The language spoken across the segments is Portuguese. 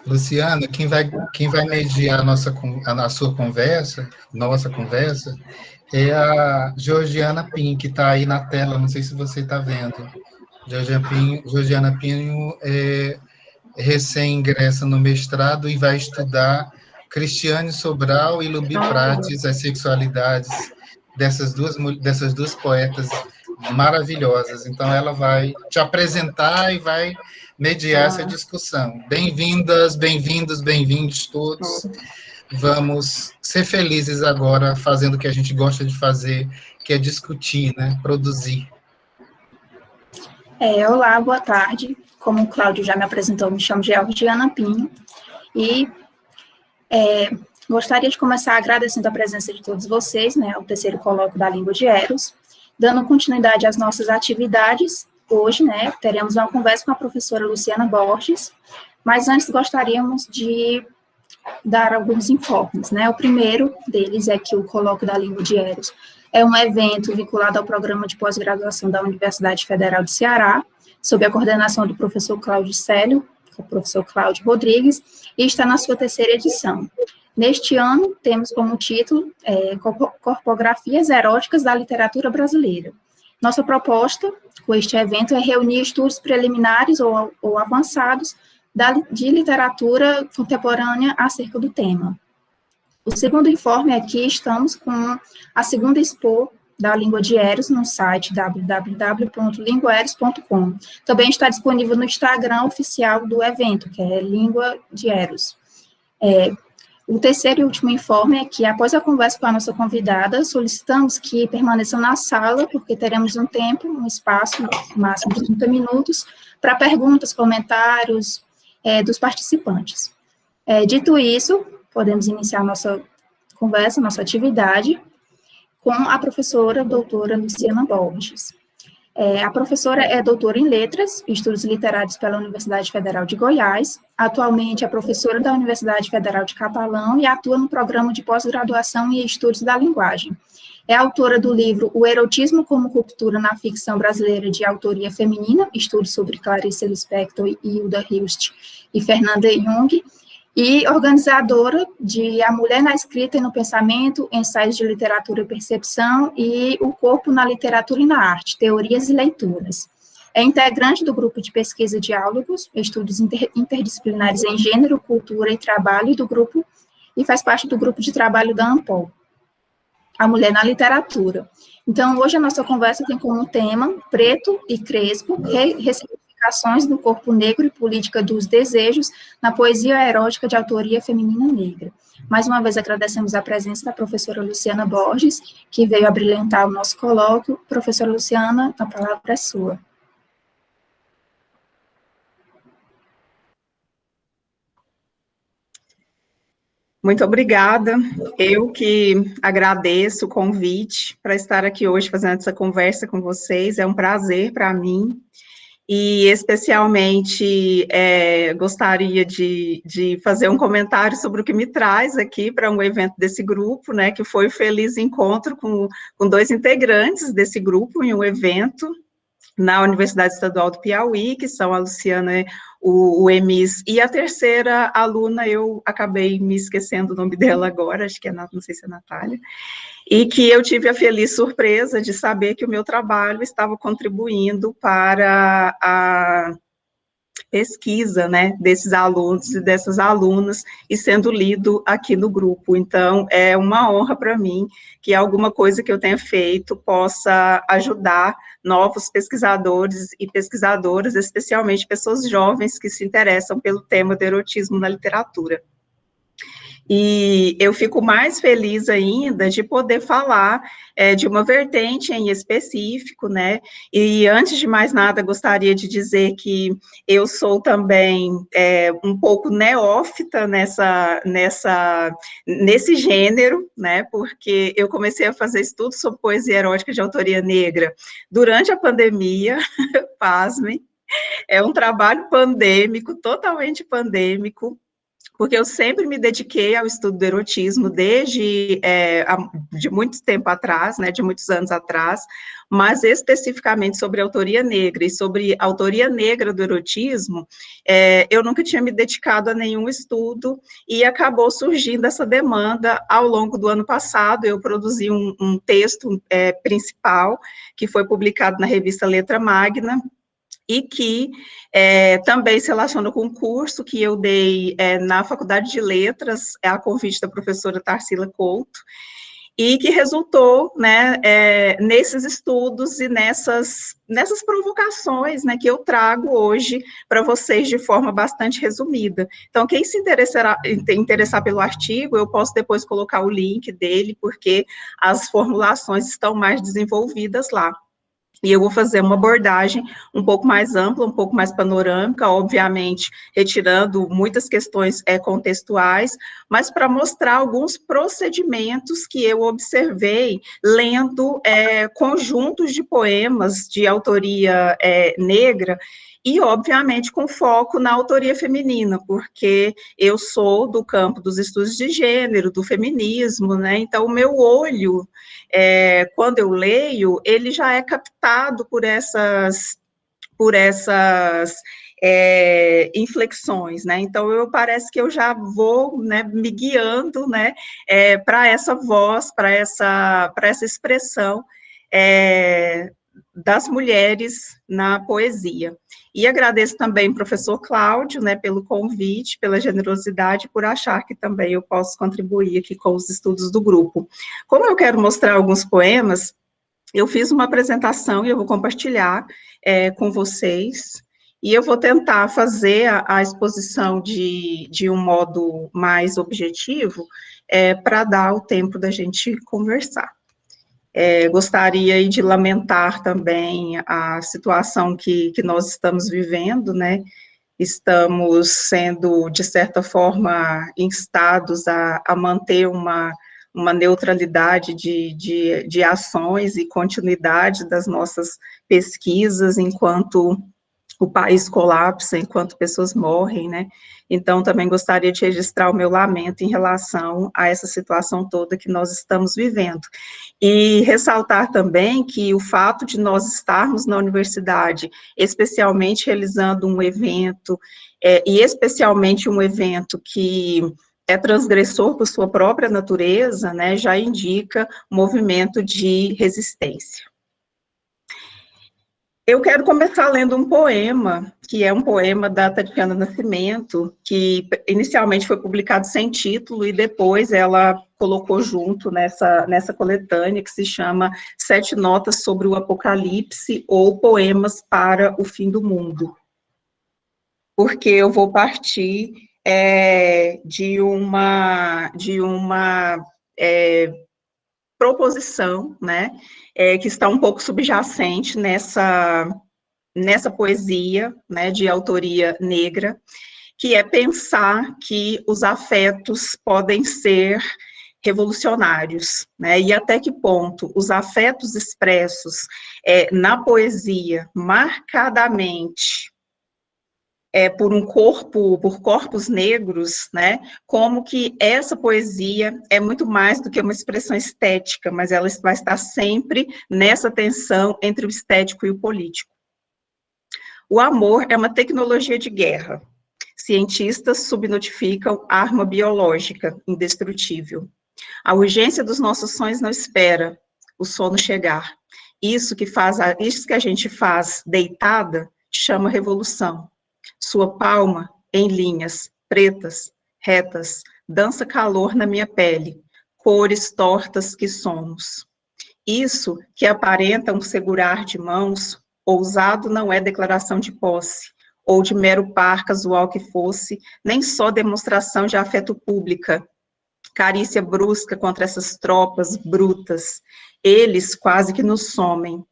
Luciana, quem vai mediar a sua conversa, nossa conversa, é a Georgiana Pinho, que está aí na tela, não sei se você está vendo. Georgiana Pinho é recém-ingressa no mestrado e vai estudar Cristiane Sobral e Lubi Prates, as sexualidades dessas duas poetas maravilhosas. Então, ela vai te apresentar e vai mediar essa discussão. Bem-vindas, bem-vindos, bem-vindos todos. Vamos ser felizes agora fazendo o que a gente gosta de fazer, que é discutir, né? Produzir. Olá, boa tarde. Como o Cláudio já me apresentou, me chamo Georgiana Pinho e gostaria de começar agradecendo a presença de todos vocês, né, ao terceiro colóquio da Língua de Eros, dando continuidade às nossas atividades. Hoje, né, teremos uma conversa com a professora Luciana Borges, mas antes gostaríamos de dar alguns informes, né. O primeiro deles é que o colóquio da Língua de Eros é um evento vinculado ao programa de pós-graduação da Universidade Federal do Ceará, sob a coordenação do professor Cláudio Célio, o professor Cláudio Rodrigues, e está na sua terceira edição. Neste ano, temos como título Corpografias Eróticas da Literatura Brasileira. Nossa proposta com este evento é reunir estudos preliminares ou avançados de literatura contemporânea acerca do tema. O segundo informe é que estamos com a segunda Expo da Língua de Eros no site www.linguaeros.com. Também está disponível no Instagram oficial do evento, que é Língua de Eros. O terceiro e último informe é que, após a conversa com a nossa convidada, solicitamos que permaneçam na sala, porque teremos um espaço máximo de 30 minutos, para perguntas, comentários dos participantes. Dito isso, podemos iniciar nossa conversa, nossa atividade, com a professora doutora Luciana Borges. A professora é doutora em Letras e Estudos Literários pela Universidade Federal de Goiás, atualmente é professora da Universidade Federal de Catalão e atua no programa de pós-graduação em Estudos da Linguagem. É autora do livro O Erotismo como Ruptura na Ficção Brasileira de Autoria Feminina, estudos sobre Clarice Lispector, Hilda Hilst e Fernanda Jung, e organizadora de A Mulher na Escrita e no Pensamento, Ensaios de Literatura e Percepção e O Corpo na Literatura e na Arte, Teorias e Leituras. É integrante do grupo de pesquisa Diálogos, Estudos Interdisciplinares em Gênero, Cultura e Trabalho e faz parte do grupo de trabalho da ANPOL, A Mulher na Literatura. Então, hoje a nossa conversa tem como tema Preto e Crespo, do corpo negro e política dos desejos na poesia erótica de autoria feminina negra. Mais uma vez agradecemos a presença da professora Luciana Borges, que veio abrilhantar o nosso colóquio. Professora Luciana, a palavra é sua. Muito obrigada. Eu que agradeço o convite para estar aqui hoje fazendo essa conversa com vocês. É um prazer para mim. E, especialmente, gostaria de fazer um comentário sobre o que me traz aqui para um evento desse grupo, né, que foi o feliz encontro com dois integrantes desse grupo em um evento na Universidade Estadual do Piauí, que são a Luciana, o Emis, e a terceira aluna, eu acabei me esquecendo o nome dela agora, acho que não sei se é Natália, e que eu tive a feliz surpresa de saber que o meu trabalho estava contribuindo para a pesquisa, né, desses alunos e dessas alunas, e sendo lido aqui no grupo. Então, é uma honra para mim que alguma coisa que eu tenha feito possa ajudar novos pesquisadores e pesquisadoras, especialmente pessoas jovens que se interessam pelo tema do erotismo na literatura. E eu fico mais feliz ainda de poder falar de uma vertente em específico, né, e antes de mais nada, gostaria de dizer que eu sou também um pouco neófita nesse gênero, né, porque eu comecei a fazer estudos sobre poesia erótica de autoria negra durante a pandemia, pasmem, é um trabalho pandêmico, totalmente pandêmico, porque eu sempre me dediquei ao estudo do erotismo desde de muito tempo atrás, né, de muitos anos atrás, mas especificamente sobre autoria negra e sobre autoria negra do erotismo, eu nunca tinha me dedicado a nenhum estudo e acabou surgindo essa demanda ao longo do ano passado. Eu produzi um texto principal que foi publicado na revista Letra Magna, e que também se relaciona com um curso que eu dei na Faculdade de Letras, a convite da professora Tarsila Couto, e que resultou, né, nesses estudos e nessas provocações, né, que eu trago hoje para vocês de forma bastante resumida. Então, quem se interessar pelo artigo, eu posso depois colocar o link dele, porque as formulações estão mais desenvolvidas lá. E eu vou fazer uma abordagem um pouco mais ampla, um pouco mais panorâmica, obviamente, retirando muitas questões contextuais, mas para mostrar alguns procedimentos que eu observei lendo conjuntos de poemas de autoria negra, e, obviamente, com foco na autoria feminina, porque eu sou do campo dos estudos de gênero, do feminismo, né? Então, o meu olho, quando eu leio, ele já é captado por essas inflexões, né? Então, parece que eu já vou, né, me guiando, né, para essa voz, para essa expressão das mulheres na poesia. E agradeço também ao professor Cláudio, né, pelo convite, pela generosidade, por achar que também eu posso contribuir aqui com os estudos do grupo. Como eu quero mostrar alguns poemas, eu fiz uma apresentação e eu vou compartilhar com vocês, e eu vou tentar fazer a exposição de um modo mais objetivo, para dar o tempo da gente conversar. Gostaria de lamentar também a situação que nós estamos vivendo, né? Estamos sendo, de certa forma, instados a manter uma neutralidade de ações e continuidade das nossas pesquisas enquanto o país colapsa, enquanto pessoas morrem, né? Então, também gostaria de registrar o meu lamento em relação a essa situação toda que nós estamos vivendo. E ressaltar também que o fato de nós estarmos na universidade, especialmente realizando um evento, e especialmente um evento que é transgressor por sua própria natureza, né, já indica um movimento de resistência. Eu quero começar lendo um poema, que é um poema da Tatiana Nascimento, que inicialmente foi publicado sem título, e depois ela colocou junto nessa coletânea, que se chama 7 Notas sobre o Apocalipse, ou Poemas para o Fim do Mundo. Porque eu vou partir de uma proposição, né, que está um pouco subjacente nessa poesia, né, de autoria negra, que é pensar que os afetos podem ser revolucionários, né, e até que ponto os afetos expressos na poesia, marcadamente por corpos negros, né, como que essa poesia é muito mais do que uma expressão estética, mas ela vai estar sempre nessa tensão entre o estético e o político. O amor é uma tecnologia de guerra. Cientistas subnotificam arma biológica indestrutível. A urgência dos nossos sonhos não espera o sono chegar. Isso que a gente faz deitada chama revolução. Sua palma, em linhas pretas, retas, dança calor na minha pele, cores tortas que somos. Isso que aparenta um segurar de mãos, ousado não é declaração de posse, ou de mero par casual que fosse, nem só demonstração de afeto pública, carícia brusca contra essas tropas brutas, eles quase que nos somem.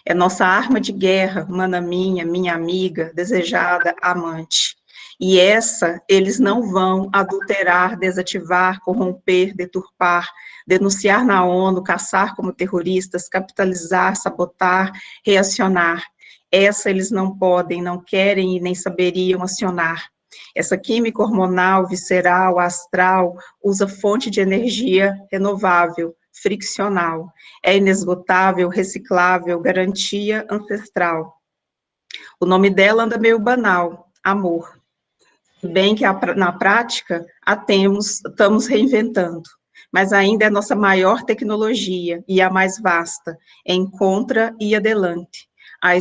É nossa arma de guerra, mana minha amiga, desejada, amante. E essa eles não vão adulterar, desativar, corromper, deturpar, denunciar na ONU, caçar como terroristas, capitalizar, sabotar, reacionar. Essa eles não podem, não querem e nem saberiam acionar. Essa química hormonal, visceral, astral, usa fonte de energia renovável, friccional, é inesgotável, reciclável, garantia ancestral. O nome dela anda meio banal, amor. Bem que na prática a temos, estamos reinventando, mas ainda é nossa maior tecnologia e a mais vasta, encontra e adelante. A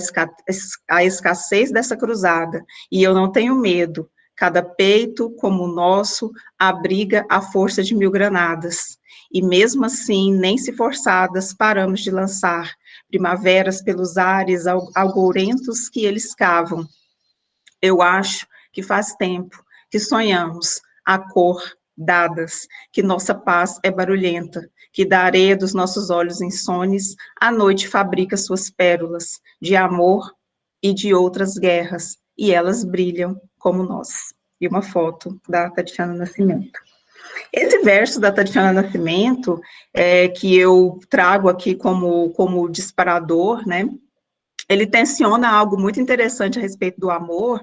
escassez dessa cruzada, e eu não tenho medo, cada peito como o nosso abriga a força de 1000 granadas, e mesmo assim, nem se forçadas, paramos de lançar primaveras pelos ares algourentos que eles cavam. Eu acho que faz tempo que sonhamos a cor dadas, que nossa paz é barulhenta, que da areia dos nossos olhos insones, a noite fabrica suas pérolas de amor e de outras guerras, e elas brilham como nós. E uma foto da Tatiana Nascimento. Esse verso da Tatiana Nascimento, que eu trago aqui como disparador, né, ele tensiona algo muito interessante a respeito do amor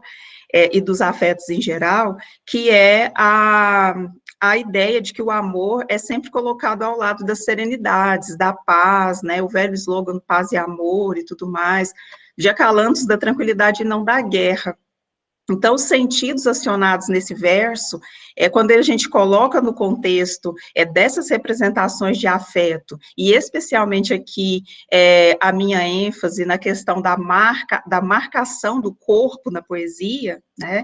e dos afetos em geral, que é a ideia de que o amor é sempre colocado ao lado das serenidades, da paz, né, o velho slogan paz e amor e tudo mais, de acalantos da tranquilidade e não da guerra. Então, os sentidos acionados nesse verso, quando a gente coloca no contexto dessas representações de afeto, e especialmente aqui a minha ênfase na questão da marcação do corpo na poesia, né,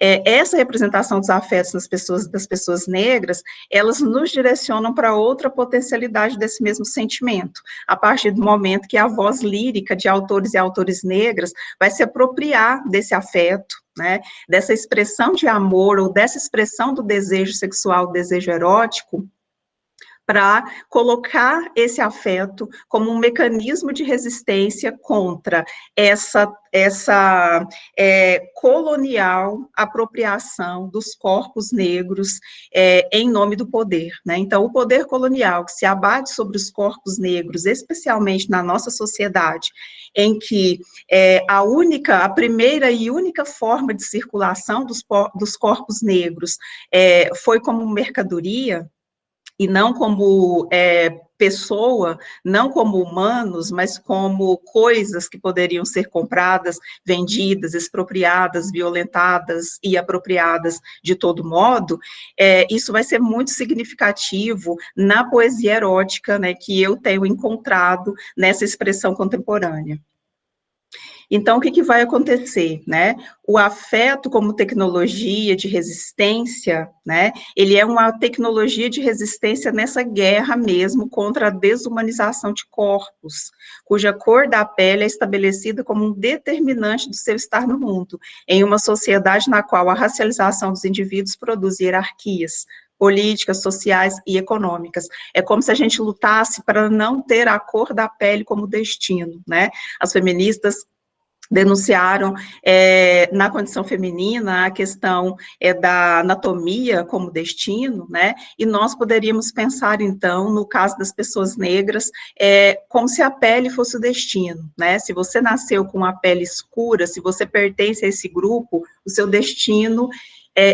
essa representação dos afetos das pessoas negras, elas nos direcionam para outra potencialidade desse mesmo sentimento, a partir do momento que a voz lírica de autores e autores negras vai se apropriar desse afeto, né, dessa expressão de amor, ou dessa expressão do desejo sexual, do desejo erótico, para colocar esse afeto como um mecanismo de resistência contra essa colonial apropriação dos corpos negros em nome do poder, né? Então, o poder colonial que se abate sobre os corpos negros, especialmente na nossa sociedade, em que a primeira e única forma de circulação dos corpos negros foi como mercadoria, e não como pessoa, não como humanos, mas como coisas que poderiam ser compradas, vendidas, expropriadas, violentadas e apropriadas de todo modo, isso vai ser muito significativo na poesia erótica, né, que eu tenho encontrado nessa expressão contemporânea. Então, o que vai acontecer, né? O afeto como tecnologia de resistência, né? Ele é uma tecnologia de resistência nessa guerra mesmo contra a desumanização de corpos, cuja cor da pele é estabelecida como um determinante do seu estar no mundo, em uma sociedade na qual a racialização dos indivíduos produz hierarquias políticas, sociais e econômicas. É como se a gente lutasse para não ter a cor da pele como destino, né? As feministas denunciaram na condição feminina a questão da anatomia como destino, né, e nós poderíamos pensar, então, no caso das pessoas negras, como se a pele fosse o destino, né, se você nasceu com a pele escura, se você pertence a esse grupo, o seu destino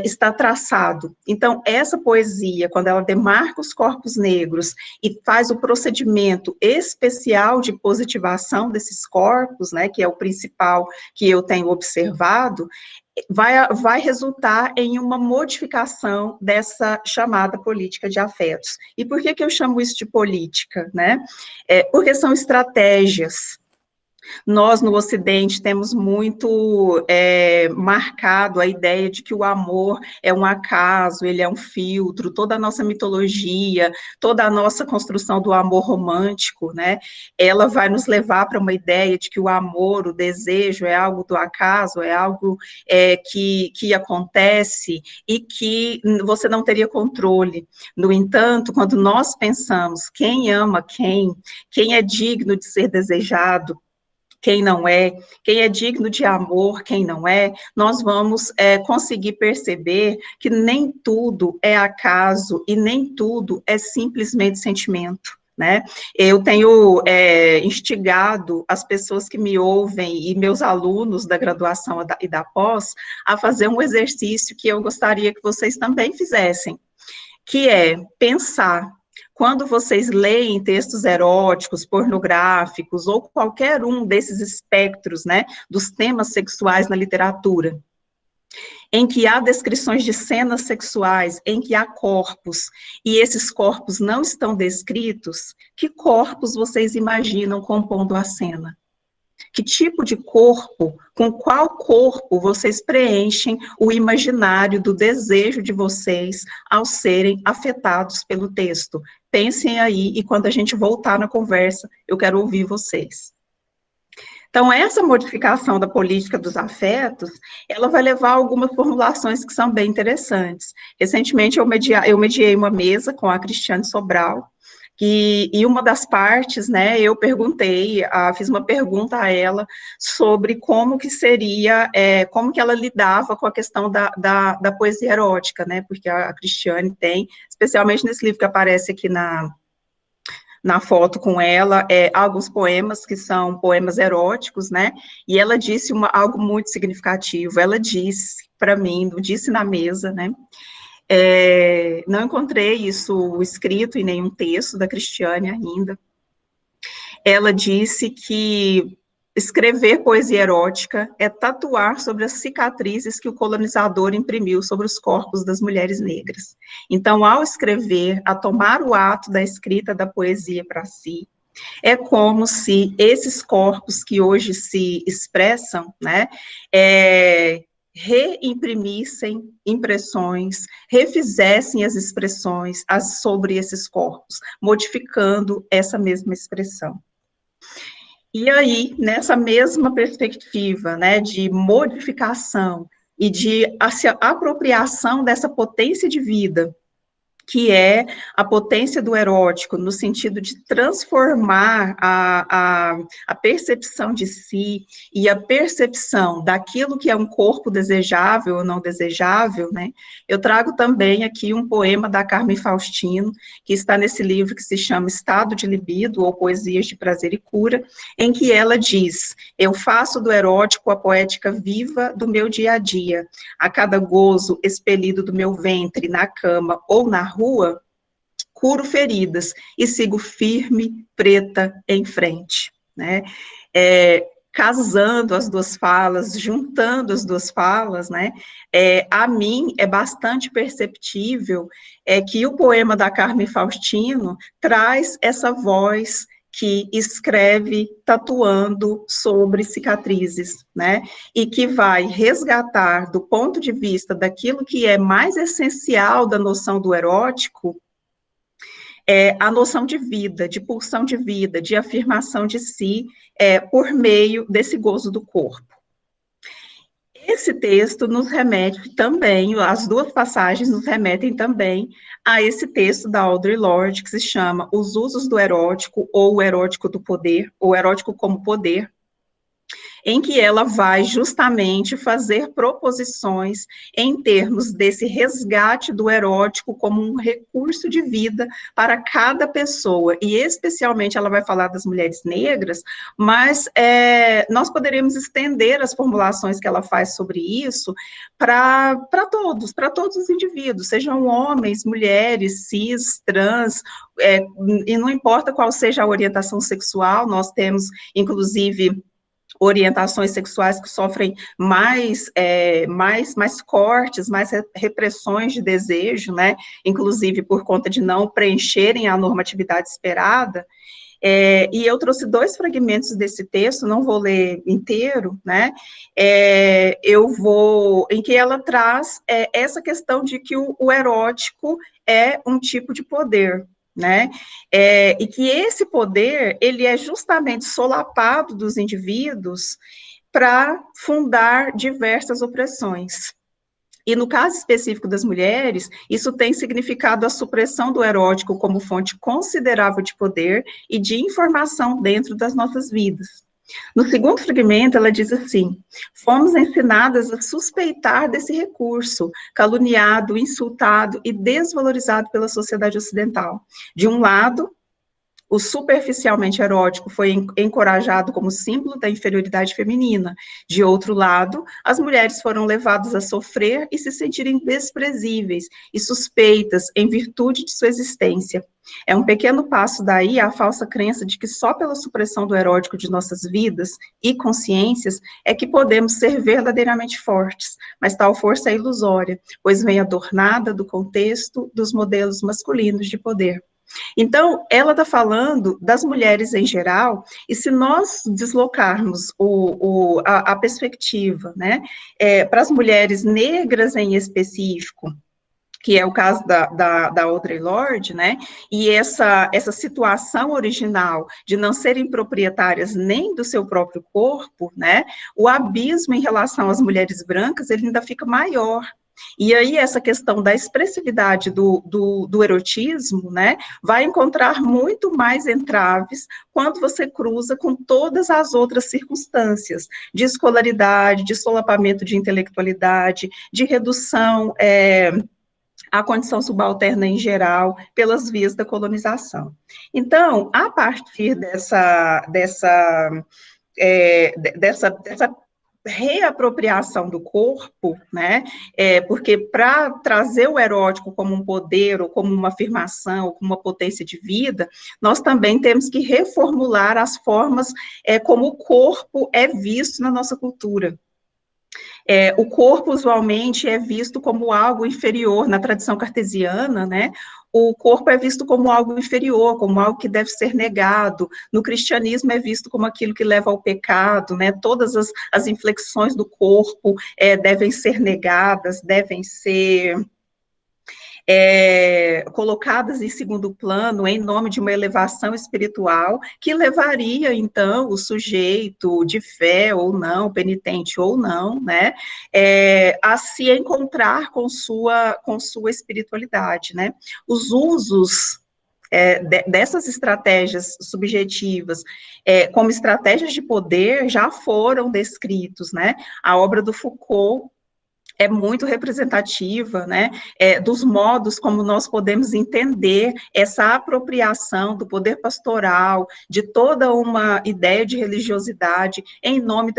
está traçado. Então, essa poesia, quando ela demarca os corpos negros e faz o procedimento especial de positivação desses corpos, né, que é o principal que eu tenho observado, vai resultar em uma modificação dessa chamada política de afetos. E por que eu chamo isso de política, né? Porque são estratégias. Nós, no Ocidente, temos muito marcado a ideia de que o amor é um acaso, ele é um filtro, toda a nossa mitologia, toda a nossa construção do amor romântico, né, ela vai nos levar para uma ideia de que o amor, o desejo é algo do acaso, é algo que acontece e que você não teria controle. No entanto, quando nós pensamos quem ama quem é digno de ser desejado, quem não é, quem é digno de amor, quem não é, nós vamos conseguir perceber que nem tudo é acaso e nem tudo é simplesmente sentimento. né? Eu tenho instigado as pessoas que me ouvem e meus alunos da graduação e da pós a fazer um exercício que eu gostaria que vocês também fizessem, que é pensar, quando vocês leem textos eróticos, pornográficos, ou qualquer um desses espectros, né, dos temas sexuais na literatura, em que há descrições de cenas sexuais, em que há corpos, e esses corpos não estão descritos, que corpos vocês imaginam compondo a cena? Que tipo de corpo, com qual corpo vocês preenchem o imaginário do desejo de vocês ao serem afetados pelo texto? Pensem aí, e quando a gente voltar na conversa, eu quero ouvir vocês. Então, essa modificação da política dos afetos, ela vai levar a algumas formulações que são bem interessantes. Recentemente, eu mediei uma mesa com a Cristiane Sobral, e uma das partes, né, eu fiz uma pergunta a ela sobre como que seria, como que ela lidava com a questão da poesia erótica, né, porque a Cristiane tem, especialmente nesse livro que aparece aqui na foto com ela, alguns poemas que são poemas eróticos, né, e ela disse algo muito significativo, ela disse para mim, disse na mesa, né, não encontrei isso escrito em nenhum texto da Cristiane ainda, ela disse que escrever poesia erótica é tatuar sobre as cicatrizes que o colonizador imprimiu sobre os corpos das mulheres negras. Então, ao escrever, a tomar o ato da escrita da poesia para si, é como se esses corpos que hoje se expressam, né, reimprimissem impressões, refizessem as expressões sobre esses corpos, modificando essa mesma expressão. E aí, nessa mesma perspectiva, né, de modificação e de apropriação dessa potência de vida, que é a potência do erótico, no sentido de transformar a percepção de si e a percepção daquilo que é um corpo desejável ou não desejável, né? Eu trago também aqui um poema da Carmen Faustino, que está nesse livro que se chama Estado de Libido, ou Poesias de Prazer e Cura, em que ela diz: eu faço do erótico a poética viva do meu dia a dia, a cada gozo expelido do meu ventre, na cama ou na rua, curo feridas e sigo firme, preta, em frente, né? Casando as duas falas, juntando as duas falas, né? A mim é bastante perceptível que o poema da Carmen Faustino traz essa voz que escreve tatuando sobre cicatrizes, né, e que vai resgatar, do ponto de vista daquilo que é mais essencial da noção do erótico, a noção de vida, de pulsão de vida, de afirmação de si, por meio desse gozo do corpo. Esse texto nos remete também, as duas passagens nos remetem também a esse texto da Audre Lorde, que se chama Os Usos do Erótico, ou o Erótico do Poder, ou Erótico como Poder, em que ela vai justamente fazer proposições em termos desse resgate do erótico como um recurso de vida para cada pessoa, e especialmente ela vai falar das mulheres negras, mas nós poderíamos estender as formulações que ela faz sobre isso para todos os indivíduos, sejam homens, mulheres, cis, trans, e não importa qual seja a orientação sexual, nós temos, inclusive, orientações sexuais que sofrem mais cortes, mais repressões de desejo, né, inclusive por conta de não preencherem a normatividade esperada, e eu trouxe 2 fragmentos desse texto, não vou ler inteiro, né, em que ela traz essa questão de que o erótico é um tipo de poder, né, e que esse poder, ele é justamente solapado dos indivíduos para fundar diversas opressões. E no caso específico das mulheres, isso tem significado a supressão do erótico como fonte considerável de poder e de informação dentro das nossas vidas. No segundo fragmento, ela diz assim: fomos ensinadas a suspeitar desse recurso, caluniado, insultado e desvalorizado pela sociedade ocidental. De um lado, o superficialmente erótico foi encorajado como símbolo da inferioridade feminina. De outro lado, as mulheres foram levadas a sofrer e se sentirem desprezíveis e suspeitas em virtude de sua existência. É um pequeno passo daí à falsa crença de que só pela supressão do erótico de nossas vidas e consciências é que podemos ser verdadeiramente fortes, mas tal força é ilusória, pois vem adornada do contexto dos modelos masculinos de poder. Então, ela está falando das mulheres em geral, e se nós deslocarmos a perspectiva, né, para as mulheres negras em específico, que é o caso da Audre Lorde, né, e essa situação original de não serem proprietárias nem do seu próprio corpo, né, o abismo em relação às mulheres brancas, ele ainda fica maior. E aí essa questão da expressividade do erotismo, né, vai encontrar muito mais entraves quando você cruza com todas as outras circunstâncias, de escolaridade, de solapamento de intelectualidade, de redução a condição subalterna em geral, pelas vias da colonização. Então, a partir dessa reapropriação do corpo, né, porque para trazer o erótico como um poder, ou como uma afirmação, ou como uma potência de vida, nós também temos que reformular as formas como o corpo é visto na nossa cultura. O corpo, usualmente, é visto como algo inferior, na tradição cartesiana, né? O corpo é visto como algo inferior, como algo que deve ser negado. No cristianismo é visto como aquilo que leva ao pecado, né? Todas as inflexões do corpo devem ser negadas, devem ser colocadas em segundo plano em nome de uma elevação espiritual que levaria, então, o sujeito de fé ou não, penitente ou não, né, a se encontrar com sua espiritualidade, né. Os usos dessas estratégias subjetivas como estratégias de poder já foram descritos, né. A obra do Foucault é muito representativa, né, dos modos como nós podemos entender essa apropriação do poder pastoral, de toda uma ideia de religiosidade, em nome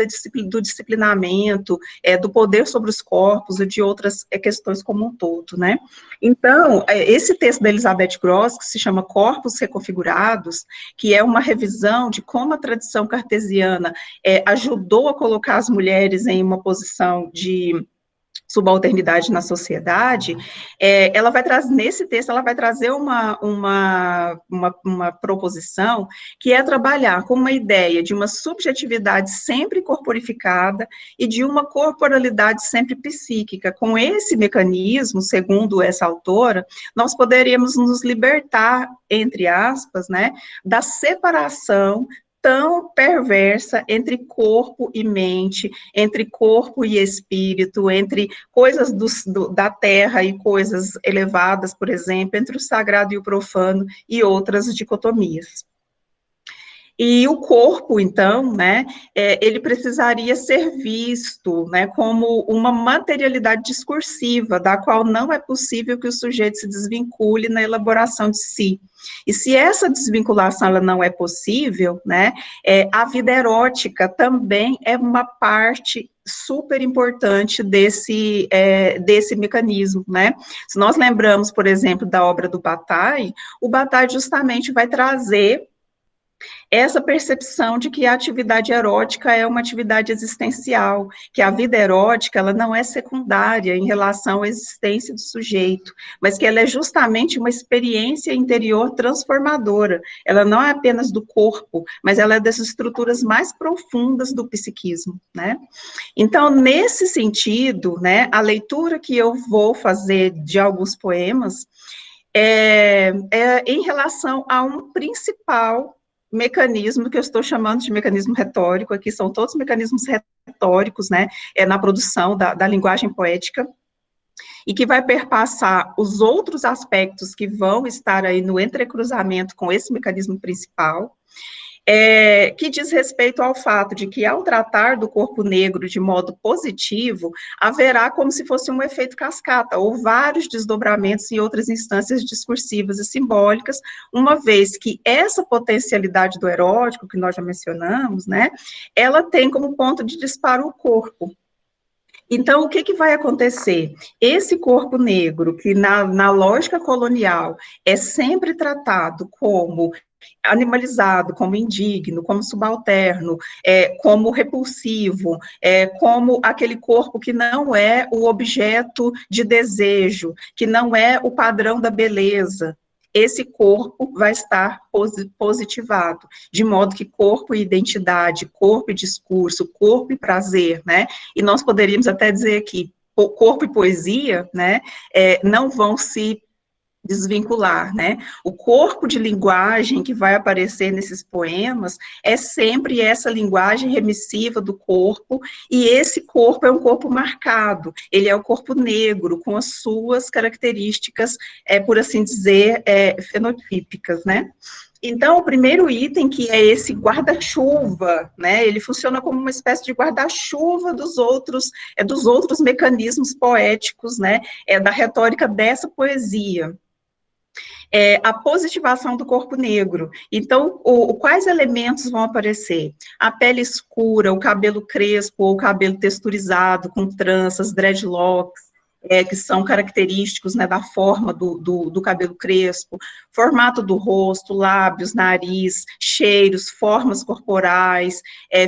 do disciplinamento, do poder sobre os corpos e de outras questões como um todo, né. Então, esse texto da Elizabeth Gross, que se chama Corpos Reconfigurados, que é uma revisão de como a tradição cartesiana ajudou a colocar as mulheres em uma posição de subalternidade na sociedade, ela vai trazer, nesse texto, ela vai trazer uma proposição que é trabalhar com uma ideia de uma subjetividade sempre corporificada e de uma corporalidade sempre psíquica. Com esse mecanismo, segundo essa autora, nós poderíamos nos libertar, entre aspas, né, da separação tão perversa entre corpo e mente, entre corpo e espírito, entre coisas da terra e coisas elevadas, por exemplo, entre o sagrado e o profano e outras dicotomias. E o corpo, então, né, ele precisaria ser visto, né, como uma materialidade discursiva, da qual não é possível que o sujeito se desvincule na elaboração de si. E se essa desvinculação ela não é possível, né, a vida erótica também é uma parte super importante desse mecanismo, né? Se nós lembramos, por exemplo, da obra do Bataille, o Bataille justamente vai trazer essa percepção de que a atividade erótica é uma atividade existencial, que a vida erótica, ela não é secundária em relação à existência do sujeito, mas que ela é justamente uma experiência interior transformadora, ela não é apenas do corpo, mas ela é das estruturas mais profundas do psiquismo, né? Então, nesse sentido, né, a leitura que eu vou fazer de alguns poemas em relação a um principal mecanismo que eu estou chamando de mecanismo retórico, aqui são todos mecanismos retóricos, né, na produção da linguagem poética, e que vai perpassar os outros aspectos que vão estar aí no entrecruzamento com esse mecanismo principal, que diz respeito ao fato de que, ao tratar do corpo negro de modo positivo, haverá como se fosse um efeito cascata, ou vários desdobramentos em outras instâncias discursivas e simbólicas, uma vez que essa potencialidade do erótico, que nós já mencionamos, né, ela tem como ponto de disparo o corpo. Então, o que vai acontecer? Esse corpo negro, que na lógica colonial é sempre tratado como animalizado, como indigno, como subalterno, como repulsivo, como aquele corpo que não é o objeto de desejo, que não é o padrão da beleza, esse corpo vai estar positivado, de modo que corpo e identidade, corpo e discurso, corpo e prazer, né? E nós poderíamos até dizer que corpo e poesia, né, não vão se desvincular, né? O corpo de linguagem que vai aparecer nesses poemas é sempre essa linguagem remissiva do corpo, e esse corpo é um corpo marcado, ele é o corpo negro, com as suas características, por assim dizer, fenotípicas, né? Então, o primeiro item, que é esse guarda-chuva, né, ele funciona como uma espécie de guarda-chuva dos outros mecanismos poéticos, né, da retórica dessa poesia. A positivação do corpo negro. Então, quais elementos vão aparecer? A pele escura, o cabelo crespo ou cabelo texturizado, com tranças, dreadlocks, que são característicos, né, da forma do cabelo crespo, formato do rosto, lábios, nariz, cheiros, formas corporais,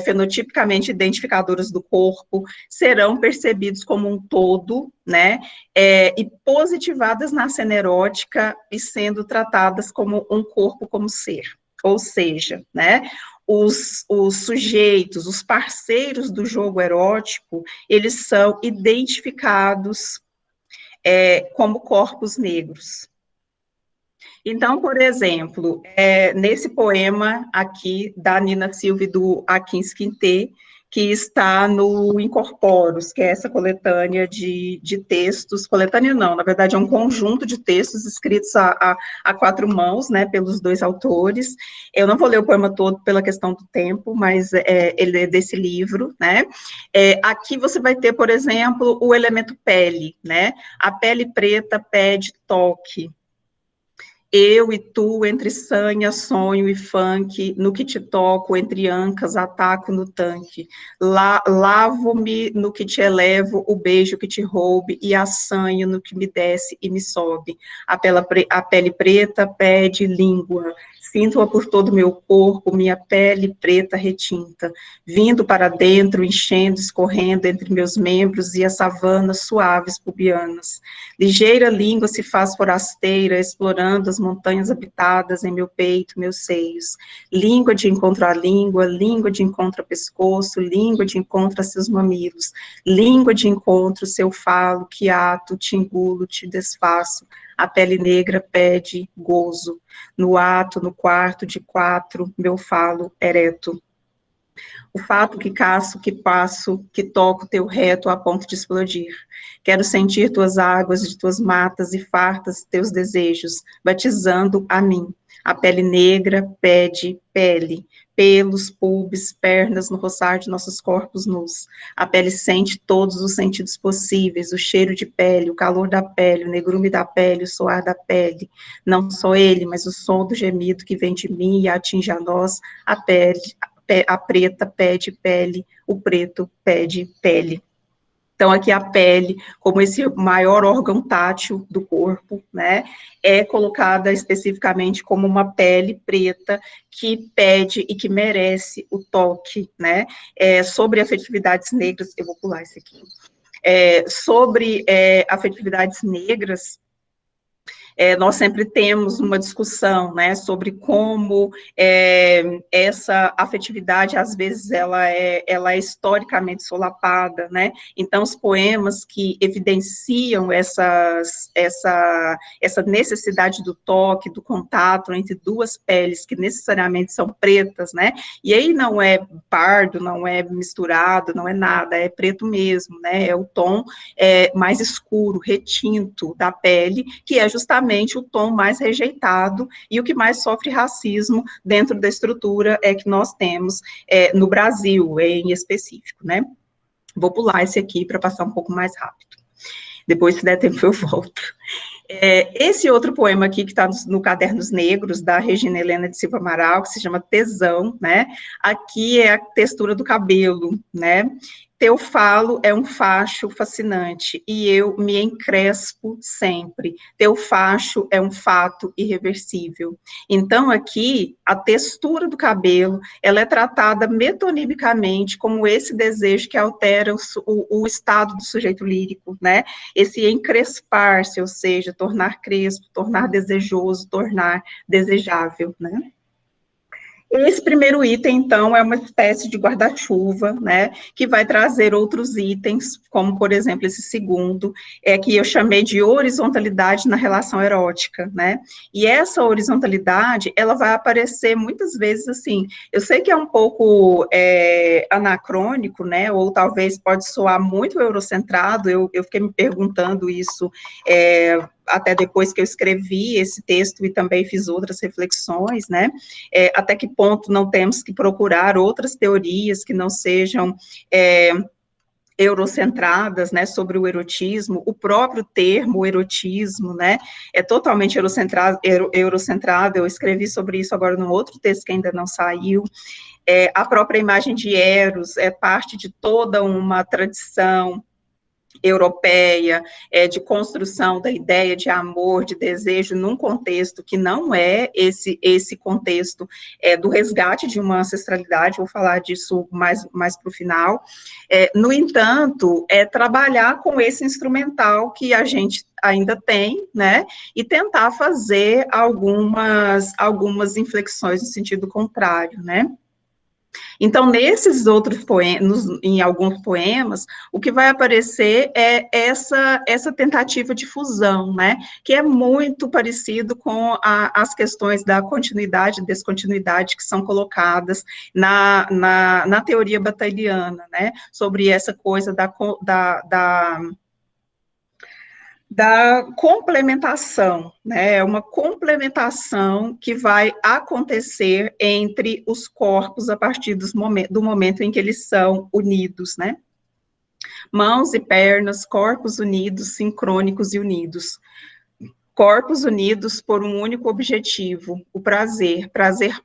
fenotipicamente identificadoras do corpo, serão percebidos como um todo, né, e positivadas na cena erótica e sendo tratadas como um corpo como ser. Ou seja, né, os sujeitos, os parceiros do jogo erótico, eles são identificados como corpos negros. Então, por exemplo, nesse poema aqui da Nina Silva e do Akins Quintê, que está no Incorporos, que é essa coletânea de textos, coletânea não, na verdade é um conjunto de textos escritos a quatro mãos, né, pelos dois autores. Eu não vou ler o poema todo pela questão do tempo, mas ele é desse livro, né. Aqui você vai ter, por exemplo, o elemento pele, né, a pele preta pede toque. Eu e tu, entre sanha, sonho e funk, no que te toco, entre ancas, ataco no tanque. Lavo-me no que te elevo, o beijo que te roube, e assanho no que me desce e me sobe. A pele preta pede língua, sinto-a por todo o meu corpo, minha pele preta retinta, vindo para dentro, enchendo, escorrendo entre meus membros e as savanas suaves pubianas. Ligeira língua se faz forasteira, explorando as montanhas habitadas em meu peito, meus seios. Língua de encontro à língua de encontro a pescoço, língua de encontro a seus mamilos, língua de encontro seu falo, que ato, te engulo, te desfaço. A pele negra pede gozo. No ato, no quarto de quatro, meu falo ereto. O fato que caço, que passo, que toco teu reto a ponto de explodir. Quero sentir tuas águas de tuas matas e fartas teus desejos, batizando a mim. A pele negra pede pele, pelos, pubs, pernas no roçar de nossos corpos nus. A pele sente todos os sentidos possíveis, o cheiro de pele, o calor da pele, o negrume da pele, o soar da pele. Não só ele, mas o som do gemido que vem de mim e atinge a nós, a pele. A preta pede pele, o preto pede pele. Então, aqui a pele, como esse maior órgão tátil do corpo, né, é colocada especificamente como uma pele preta que pede e que merece o toque, né, sobre afetividades negras, eu vou pular isso aqui, sobre afetividades negras, nós sempre temos uma discussão, né, sobre como essa afetividade, às vezes, ela é historicamente solapada, né, então os poemas que evidenciam essa necessidade do toque, do contato entre duas peles que necessariamente são pretas, né, e aí não é pardo, não é misturado, não é nada, é preto mesmo, né, é o tom mais escuro, retinto da pele, que é justamente justamente o tom mais rejeitado e o que mais sofre racismo dentro da estrutura que nós temos no Brasil, em específico, né? Vou pular esse aqui para passar um pouco mais rápido. Depois, se der tempo, eu volto. Esse outro poema aqui, que está no Cadernos Negros, da Regina Helena de Silva Amaral, que se chama Tesão, né? Aqui é a textura do cabelo, né? Teu falo é um facho fascinante, e eu me encrespo sempre. Teu facho é um fato irreversível. Então, aqui, a textura do cabelo, ela é tratada metonimicamente como esse desejo que altera o estado do sujeito lírico, né? Esse encrespar-se, ou seja, tornar crespo, tornar desejoso, tornar desejável, né? Esse primeiro item, então, é uma espécie de guarda-chuva, né, que vai trazer outros itens, como, por exemplo, esse segundo, que eu chamei de horizontalidade na relação erótica, né, e essa horizontalidade, ela vai aparecer muitas vezes assim, eu sei que é um pouco anacrônico, né, ou talvez pode soar muito eurocentrado, eu fiquei me perguntando isso, até depois que eu escrevi esse texto e também fiz outras reflexões, né, até que ponto não temos que procurar outras teorias que não sejam eurocentradas, né, sobre o erotismo, o próprio termo erotismo, né, é totalmente eurocentrado, eu escrevi sobre isso agora num outro texto que ainda não saiu. A própria imagem de Eros é parte de toda uma tradição europeia, de construção da ideia de amor, de desejo, num contexto que não é esse contexto do resgate de uma ancestralidade, vou falar disso mais para o final. No entanto, trabalhar com esse instrumental que a gente ainda tem, né, e tentar fazer algumas inflexões no sentido contrário, né. Então, nesses outros poemas, em alguns poemas, o que vai aparecer é essa tentativa de fusão, né, que é muito parecido com as questões da continuidade e descontinuidade que são colocadas na teoria battagliana, né, sobre essa coisa da complementação, né, é uma complementação que vai acontecer entre os corpos a partir do momento em que eles são unidos, né, mãos e pernas, corpos unidos, sincrônicos e unidos, corpos unidos por um único objetivo, o prazer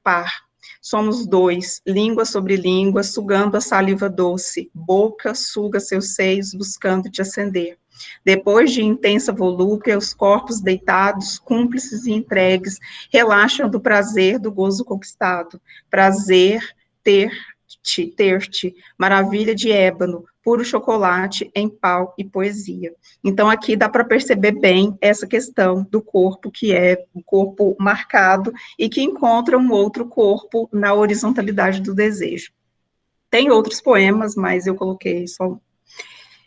par, somos dois, língua sobre língua, sugando a saliva doce, boca suga seus seios, buscando te acender. Depois de intensa volúpia, os corpos deitados, cúmplices e entregues, relaxam do prazer do gozo conquistado. Prazer, ter-te, maravilha de ébano, puro chocolate em pau e poesia. Então, aqui dá para perceber bem essa questão do corpo, que é um corpo marcado e que encontra um outro corpo na horizontalidade do desejo. Tem outros poemas, mas eu coloquei só um.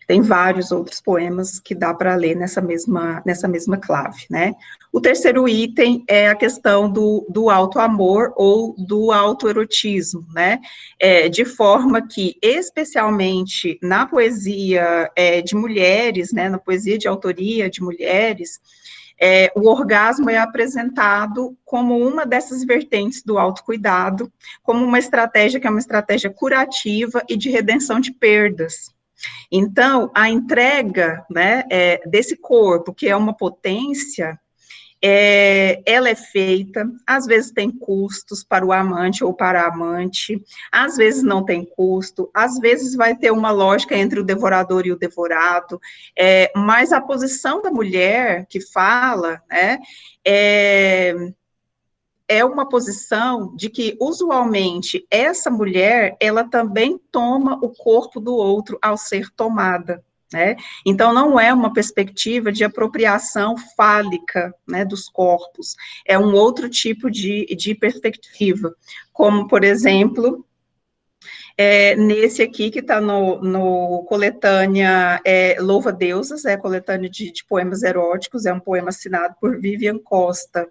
Tem vários outros poemas que dá para ler nessa mesma clave, né? O terceiro item é a questão do auto-amor ou do auto-erotismo, né? De forma que, especialmente na poesia de mulheres, né, na poesia de autoria de mulheres, o orgasmo é apresentado como uma dessas vertentes do autocuidado, como uma estratégia que é uma estratégia curativa e de redenção de perdas. Então, a entrega, né, desse corpo, que é uma potência, ela é feita, às vezes tem custos para o amante ou para a amante, às vezes não tem custo, às vezes vai ter uma lógica entre o devorador e o devorado, mas a posição da mulher que fala, né, é uma posição de que, usualmente, essa mulher, ela também toma o corpo do outro ao ser tomada, né? Então, não é uma perspectiva de apropriação fálica, né, dos corpos, é um outro tipo de perspectiva, como, por exemplo, nesse aqui que está no coletânea Louva Deusas, coletânea de poemas eróticos, é um poema assinado por Vivian Costa.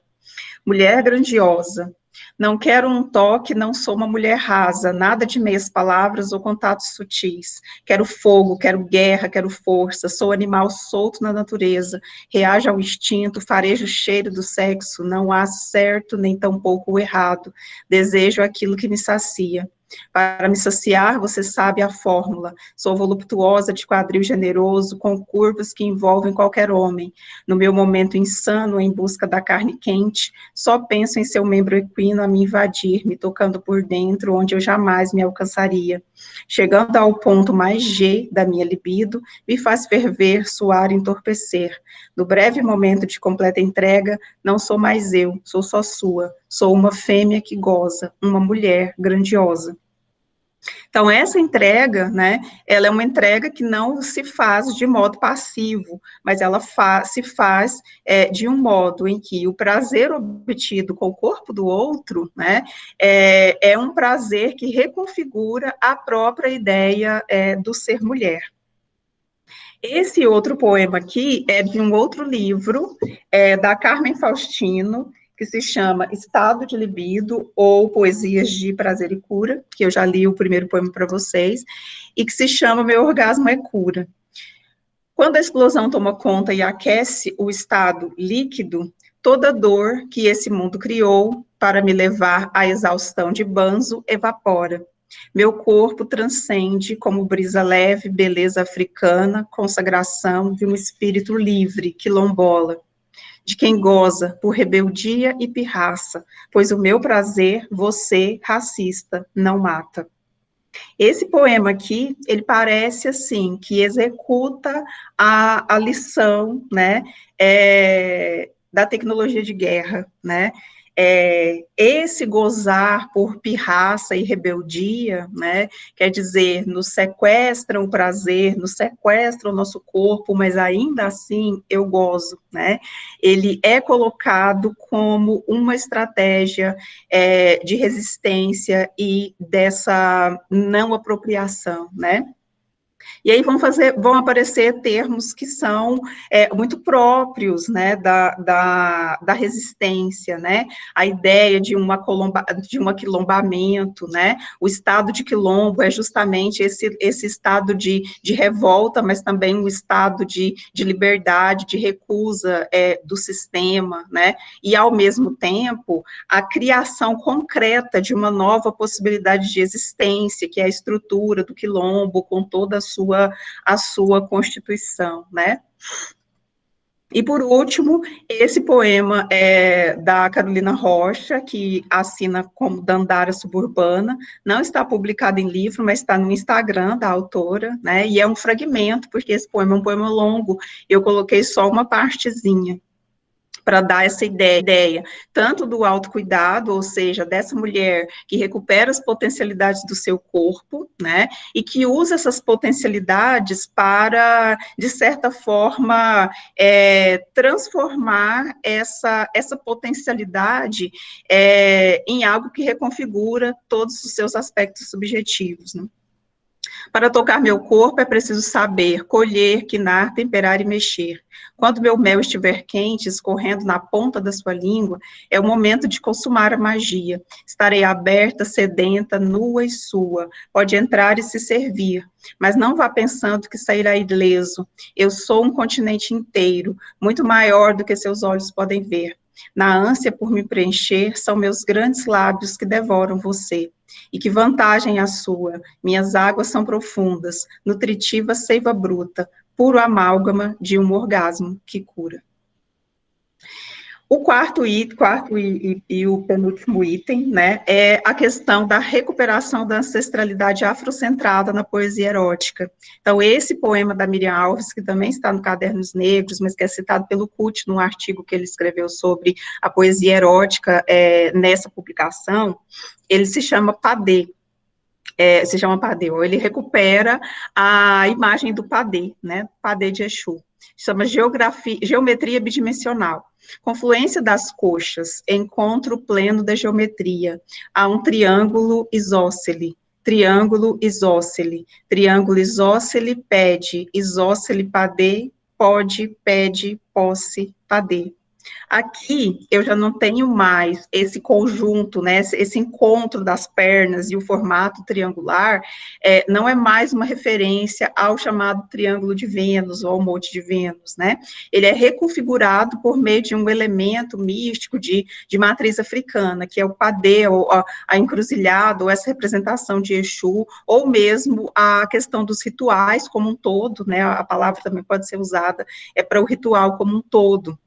Mulher grandiosa, Não quero um toque, não sou uma mulher rasa, nada de meias palavras ou contatos sutis. Quero fogo, quero guerra, quero força, sou animal solto na natureza, reajo ao instinto, farejo o cheiro do sexo, não há certo nem tampouco o errado, desejo aquilo que me sacia. Para me saciar, você sabe a fórmula. Sou voluptuosa, de quadril generoso, com curvas que envolvem qualquer homem. No meu momento insano, em busca da carne quente, só penso em seu membro equino a me invadir, me tocando por dentro, onde eu jamais me alcançaria. Chegando ao ponto mais G da minha libido, me faz ferver, suar, entorpecer. No breve momento de completa entrega, não sou mais eu, sou só sua. Sou uma fêmea que goza, uma mulher grandiosa. Então, essa entrega, né, ela é uma entrega que não se faz de modo passivo, mas ela se faz de um modo em que o prazer obtido com o corpo do outro, né, é um prazer que reconfigura a própria ideia do ser mulher. Esse outro poema aqui é de um outro livro, da Carmen Faustino, que se chama Estado de Libido, ou Poesias de Prazer e Cura, que eu já li o primeiro poema para vocês, e que se chama Meu Orgasmo é Cura. Quando a explosão toma conta e aquece o estado líquido, toda dor que esse mundo criou para me levar à exaustão de banzo evapora. Meu corpo transcende como brisa leve, beleza africana, consagração de um espírito livre, quilombola, de quem goza por rebeldia e pirraça, pois o meu prazer, você, racista, não mata. Esse poema aqui, ele parece, assim, que executa a lição, né, da tecnologia de guerra, né, esse gozar por pirraça e rebeldia, né, quer dizer, nos sequestram o prazer, nos sequestram o nosso corpo, mas ainda assim eu gozo, né, ele é colocado como uma estratégia de resistência e dessa não apropriação, né. E aí vão aparecer termos que são muito próprios, né, da resistência, né, a ideia de um aquilombamento, né, o estado de quilombo é justamente esse estado de revolta, mas também um estado de liberdade, de recusa do sistema, né, e ao mesmo tempo, a criação concreta de uma nova possibilidade de existência, que é a estrutura do quilombo, com toda a sua constituição, né? E, por último, esse poema é da Carolina Rocha, que assina como Dandara Suburbana, não está publicado em livro, mas está no Instagram da autora, né, e é um fragmento, porque esse poema é um poema longo, eu coloquei só uma partezinha, para dar essa ideia, tanto do autocuidado, ou seja, dessa mulher que recupera as potencialidades do seu corpo, né, e que usa essas potencialidades para, de certa forma, transformar essa potencialidade em algo que reconfigura todos os seus aspectos subjetivos, né. Para tocar meu corpo é preciso saber, colher, quinar, temperar e mexer. Quando meu mel estiver quente, escorrendo na ponta da sua língua, é o momento de consumar a magia. Estarei aberta, sedenta, nua e sua. Pode entrar e se servir, mas não vá pensando que sairá ileso. Eu sou um continente inteiro, muito maior do que seus olhos podem ver. Na ânsia por me preencher, são meus grandes lábios que devoram você. E que vantagem a sua, minhas águas são profundas, nutritiva seiva bruta, puro amálgama de um orgasmo que cura. O quarto e o penúltimo item, né, é a questão da recuperação da ancestralidade afrocentrada na poesia erótica. Então, esse poema da Miriam Alves, que também está no Cadernos Negros, mas que é citado pelo Cult num artigo que ele escreveu sobre a poesia erótica nessa publicação, ele se chama Padê. Ou ele recupera a imagem do Padê, né, Padê de Exu. Chama geometria bidimensional. Confluência das coxas, encontro pleno da geometria. Há um triângulo isóscele, triângulo isóscele, triângulo isóscele, pede, isóscele, padê, pode, pede, posse, padê. Aqui, eu já não tenho mais esse conjunto, né, esse encontro das pernas e o formato triangular, não é mais uma referência ao chamado Triângulo de Vênus, ou ao Monte de Vênus, né, ele é reconfigurado por meio de um elemento místico de matriz africana, que é o padê, ou a encruzilhada, ou essa representação de Exu, ou mesmo a questão dos rituais como um todo, né, a palavra também pode ser usada, para o ritual como um todo.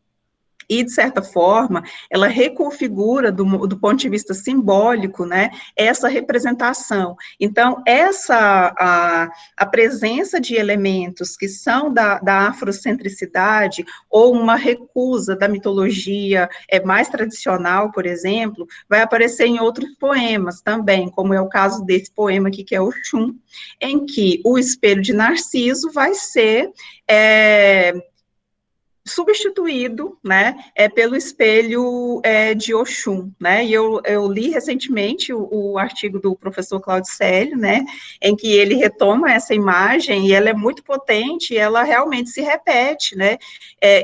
E, de certa forma, ela reconfigura, do ponto de vista simbólico, né, essa representação. Então, a presença de elementos que são da afrocentricidade, ou uma recusa da mitologia mais tradicional, por exemplo, vai aparecer em outros poemas também, como é o caso desse poema aqui, que é Oxum, em que o espelho de Narciso vai ser substituído, né, pelo espelho de Oxum, né, e eu li recentemente o artigo do professor Cláudio Célio, né, em que ele retoma essa imagem, e ela é muito potente, e ela realmente se repete, né,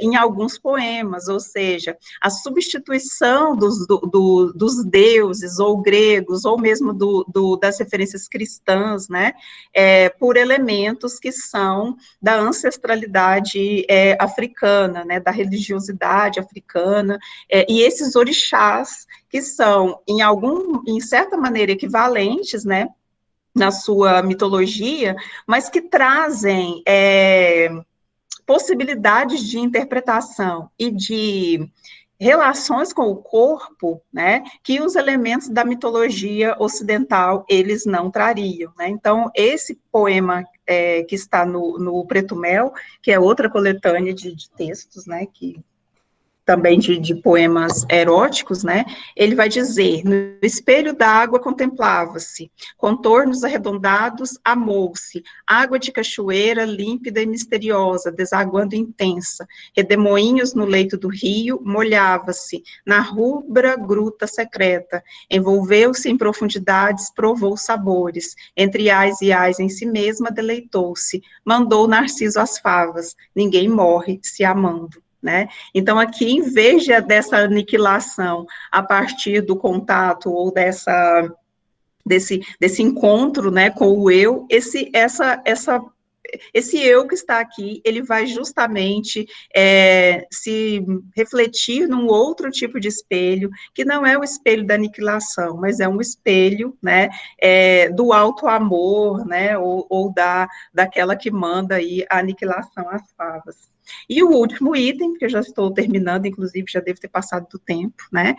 em alguns poemas, ou seja, a substituição dos deuses, ou gregos, ou mesmo das referências cristãs, né, por elementos que são da ancestralidade africana, né, da religiosidade africana, e esses orixás que são, em certa maneira, equivalentes, né, na sua mitologia, mas que trazem possibilidades de interpretação e de relações com o corpo, né, que os elementos da mitologia ocidental, eles não trariam, né, então, esse poema que está no Preto Mel, que é outra coletânea de textos, né, que também de poemas eróticos, né, ele vai dizer: no espelho da água contemplava-se, contornos arredondados amou-se, água de cachoeira límpida e misteriosa, desaguando intensa, redemoinhos no leito do rio, molhava-se, na rubra gruta secreta, envolveu-se em profundidades, provou sabores, entre ais e ais em si mesma deleitou-se, mandou Narciso as favas, ninguém morre se amando. Né? Então, aqui, em vez dessa aniquilação a partir do contato ou desse encontro, né, com o eu, esse eu que está aqui, ele vai justamente se refletir num outro tipo de espelho, que não é o espelho da aniquilação, mas é um espelho, né, do alto amor, né, ou daquela que manda aí a aniquilação às favas. E o último item, que eu já estou terminando, inclusive já devo ter passado do tempo, né,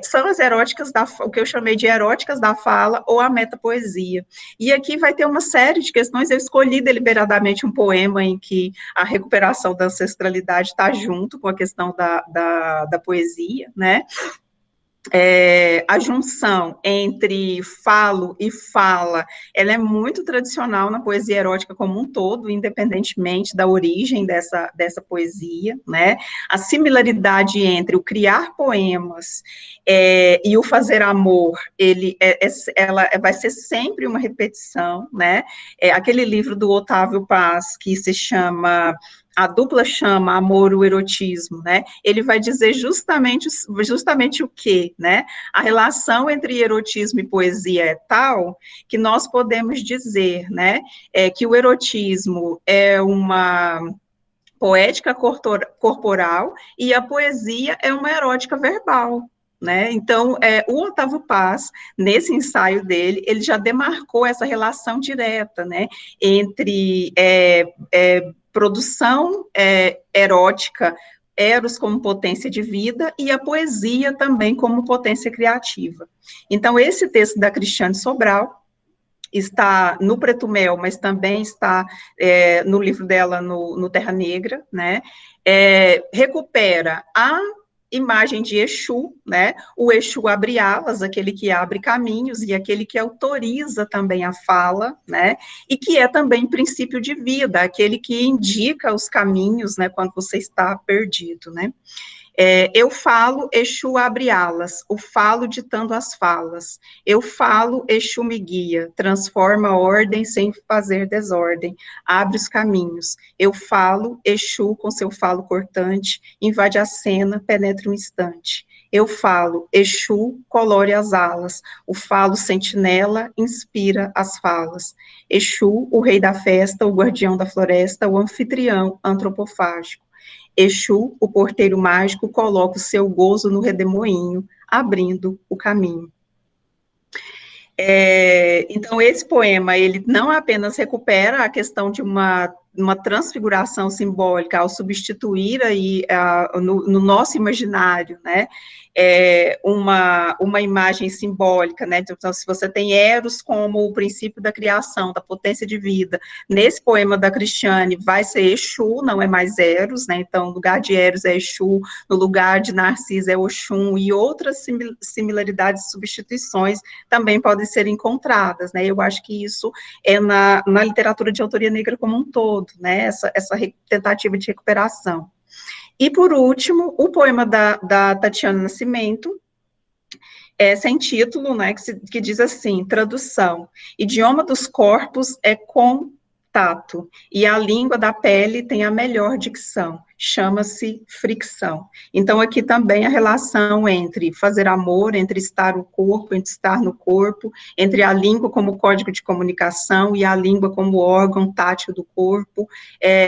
são as eróticas, o que eu chamei de eróticas da fala, ou a metapoesia. E aqui vai ter uma série de questões, eu escolhi deliberadamente um poema em que a recuperação da ancestralidade está junto com a questão da poesia, né, a junção entre falo e fala, ela é muito tradicional na poesia erótica como um todo, independentemente da origem dessa poesia, né, a similaridade entre o criar poemas e o fazer amor, ela vai ser sempre uma repetição, né, aquele livro do Otávio Paz, que se chama A Dupla Chama, Amor, o Erotismo, né, ele vai dizer justamente o quê, né, a relação entre erotismo e poesia é tal que nós podemos dizer, né, que o erotismo é uma poética corporal e a poesia é uma erótica verbal. Né? Então, o Otávio Paz, nesse ensaio dele, ele já demarcou essa relação direta, né, entre produção erótica, eros como potência de vida, e a poesia também como potência criativa. Então, esse texto da Cristiane Sobral está no Preto Mel, mas também está no livro dela, no Terra Negra, né, recupera a imagem de Exu, né, o Exu abre alas, aquele que abre caminhos, e aquele que autoriza também a fala, né, e que é também princípio de vida, aquele que indica os caminhos, né, quando você está perdido, né. Eu falo, Exu abre alas, o falo ditando as falas. Eu falo, Exu me guia, transforma a ordem sem fazer desordem, abre os caminhos. Eu falo, Exu com seu falo cortante, invade a cena, penetra um instante. Eu falo, Exu colore as alas, o falo sentinela inspira as falas. Exu, o rei da festa, o guardião da floresta, o anfitrião antropofágico. Exu, o porteiro mágico, coloca o seu gozo no redemoinho, abrindo o caminho. Então, esse poema, ele não apenas recupera a questão de uma transfiguração simbólica ao substituir aí no nosso imaginário, né, uma imagem simbólica, né, então se você tem Eros como o princípio da criação, da potência de vida, nesse poema da Cristiane vai ser Exu, não é mais Eros, né, então no lugar de Eros é Exu, no lugar de Narciso é Oxum, e outras similaridades e substituições também podem ser encontradas, né, eu acho que isso é na literatura de autoria negra como um todo, né, essa tentativa de recuperação. E, por último, o poema da Tatiana Nascimento, sem título, né, que diz assim, tradução, idioma dos corpos é contato, e a língua da pele tem a melhor dicção, chama-se fricção. Então, aqui também a relação entre fazer amor, entre estar o corpo, entre estar no corpo, entre a língua como código de comunicação e a língua como órgão tátil do corpo,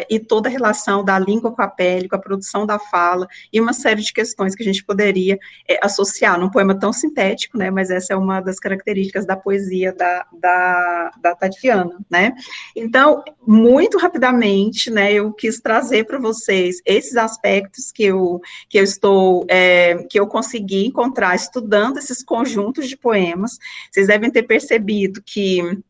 e toda a relação da língua com a pele, com a produção da fala, e uma série de questões que a gente poderia associar num poema tão sintético, né, mas essa é uma das características da poesia da Tatiana, né. Então, muito rapidamente, né, eu quis trazer para vocês esses aspectos que eu consegui encontrar estudando esses conjuntos de poemas. Vocês devem ter percebido que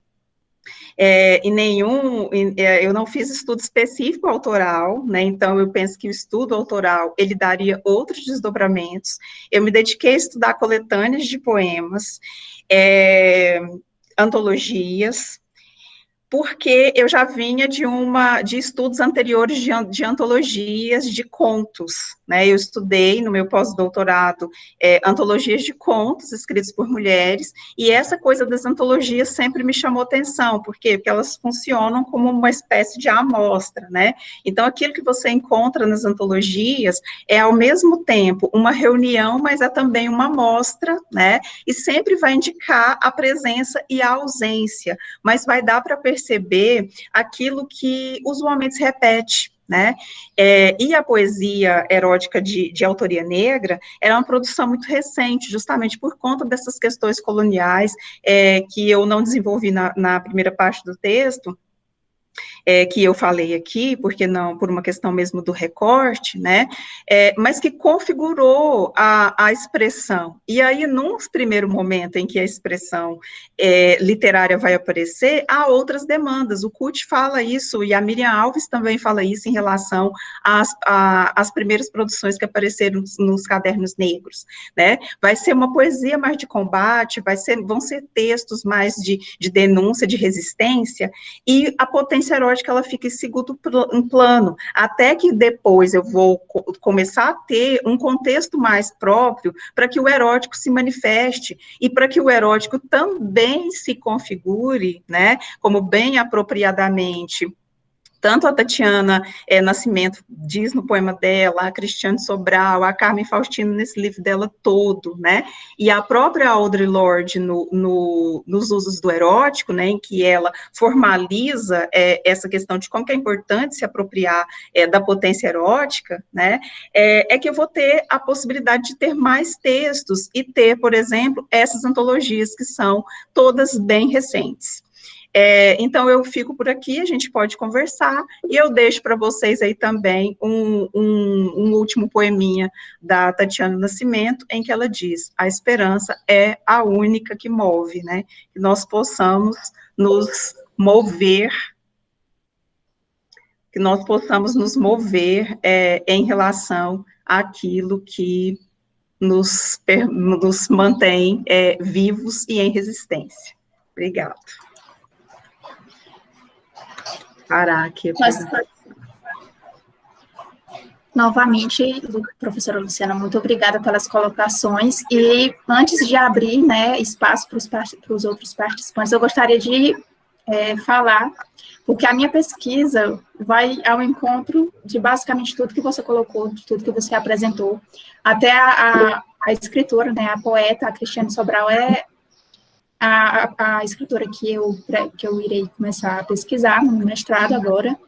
eu não fiz estudo específico autoral, né, então eu penso que o estudo autoral, ele daria outros desdobramentos. Eu me dediquei a estudar coletâneas de poemas, antologias, porque eu já vinha de estudos anteriores de antologias de contos, né, eu estudei no meu pós-doutorado antologias de contos escritos por mulheres, e essa coisa das antologias sempre me chamou atenção, por quê? Porque elas funcionam como uma espécie de amostra, né, então aquilo que você encontra nas antologias é ao mesmo tempo uma reunião, mas é também uma amostra, né, e sempre vai indicar a presença e a ausência, mas vai dar para perceber aquilo que usualmente se repete, né, e a poesia erótica de autoria negra era uma produção muito recente, justamente por conta dessas questões coloniais, que eu não desenvolvi na primeira parte do texto, que eu falei aqui, porque não, por uma questão mesmo do recorte, né, mas que configurou a expressão. E aí, num primeiro momento em que a expressão literária vai aparecer, há outras demandas. O Kut fala isso, e a Miriam Alves também fala isso em relação às primeiras produções que apareceram nos cadernos negros, né, vai ser uma poesia mais de combate, vão ser textos mais de denúncia, de resistência, e a potência erótica ela fica em segundo plano, até que depois eu vou começar a ter um contexto mais próprio para que o erótico se manifeste e para que o erótico também se configure, né, como bem apropriadamente tanto a Tatiana Nascimento diz no poema dela, a Cristiane Sobral, a Carmen Faustino nesse livro dela todo, né, e a própria Audre Lorde nos usos do erótico, né, em que ela formaliza essa questão de como que é importante se apropriar da potência erótica, né, que eu vou ter a possibilidade de ter mais textos e ter, por exemplo, essas antologias que são todas bem recentes. Então, eu fico por aqui, a gente pode conversar, e eu deixo para vocês aí também um último poeminha da Tatiana Nascimento, em que ela diz, a esperança é a única que move, né, que nós possamos nos mover, em relação àquilo que nos mantém vivos e em resistência. Obrigada. Parar aqui. Novamente, professora Luciana, muito obrigada pelas colocações. E antes de abrir, né, espaço para os outros participantes, eu gostaria de falar, porque a minha pesquisa vai ao encontro de basicamente tudo que você colocou, de tudo que você apresentou. Até a escritora, né, a poeta, a Cristiane Sobral, é a escritora que eu irei começar a pesquisar no mestrado agora.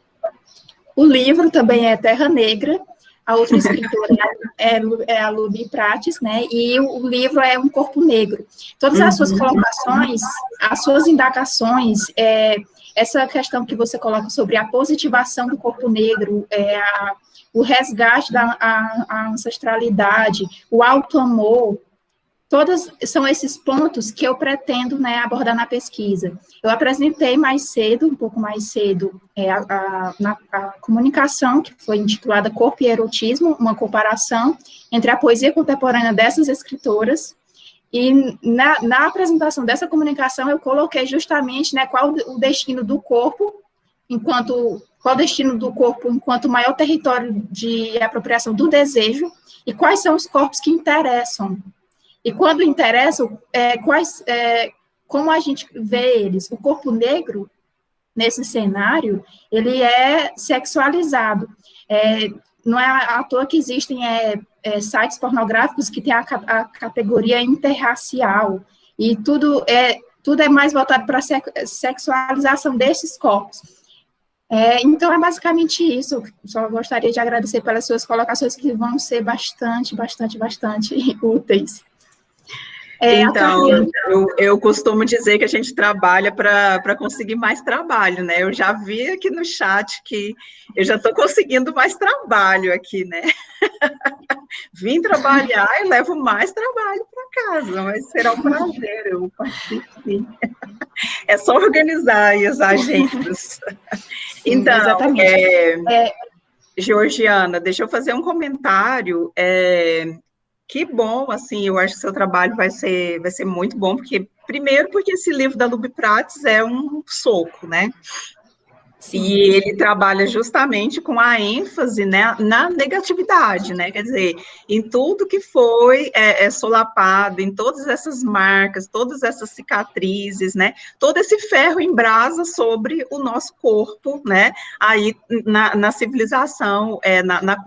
O livro também é Terra Negra, a outra escritora é a Luby Prates, né, e o livro é Um Corpo Negro. Todas as suas colocações, as suas indagações, essa questão que você coloca sobre a positivação do corpo negro, o resgate a ancestralidade, o auto-amor, todos são esses pontos que eu pretendo, né, abordar na pesquisa. Eu apresentei mais cedo, um pouco mais cedo, a comunicação, que foi intitulada Corpo e Erotismo, uma comparação entre a poesia contemporânea dessas escritoras, e na apresentação dessa comunicação eu coloquei justamente, né, qual o destino do corpo, qual o destino do corpo enquanto maior território de apropriação do desejo, e quais são os corpos que interessam. E quando interessam, como a gente vê eles? O corpo negro, nesse cenário, ele é sexualizado. Não é à toa que existem sites pornográficos que têm a categoria interracial, e tudo é mais voltado para a sexualização desses corpos. Então, é basicamente isso. Só gostaria de agradecer pelas suas colocações, que vão ser bastante úteis. Então, eu costumo dizer que a gente trabalha para conseguir mais trabalho, né? Eu já vi aqui no chat que eu já estou conseguindo mais trabalho aqui, né? Vim trabalhar e levo mais trabalho para casa, mas será um prazer, eu participo, sim. É só organizar aí as agendas. Sim, então, exatamente. Georgiana, deixa eu fazer um comentário. Que bom, assim, eu acho que seu trabalho vai ser muito bom, primeiro porque esse livro da Luby Prates é um soco, né? Sim. E ele trabalha justamente com a ênfase, né, na negatividade, né? Quer dizer, em tudo que foi solapado, em todas essas marcas, todas essas cicatrizes, né? Todo esse ferro em brasa sobre o nosso corpo, né? Aí na civilização,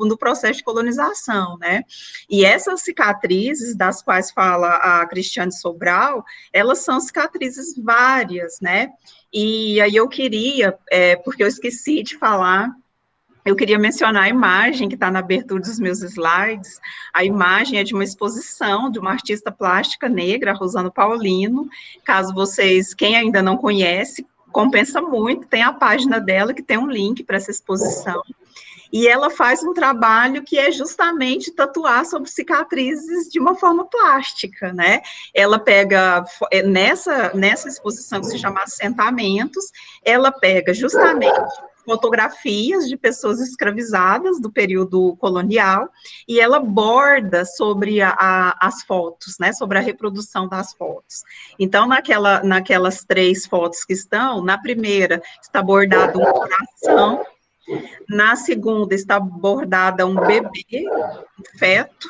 no processo de colonização, né? E essas cicatrizes das quais fala a Cristiane Sobral, elas são cicatrizes várias, né? E aí eu queria, porque eu esqueci de falar, eu queria mencionar a imagem que está na abertura dos meus slides. A imagem é de uma exposição de uma artista plástica negra, Rosana Paulino. Caso vocês, quem ainda não conhece, compensa muito, tem a página dela que tem um link para essa exposição. E ela faz um trabalho que é justamente tatuar sobre cicatrizes de uma forma plástica, né? Ela pega, nessa exposição que se chama Assentamentos, ela pega justamente fotografias de pessoas escravizadas do período colonial, e ela borda sobre as fotos, né, sobre a reprodução das fotos. Então, naquelas 3 fotos que estão, na primeira está bordado um coração, na segunda está bordada um bebê, um feto.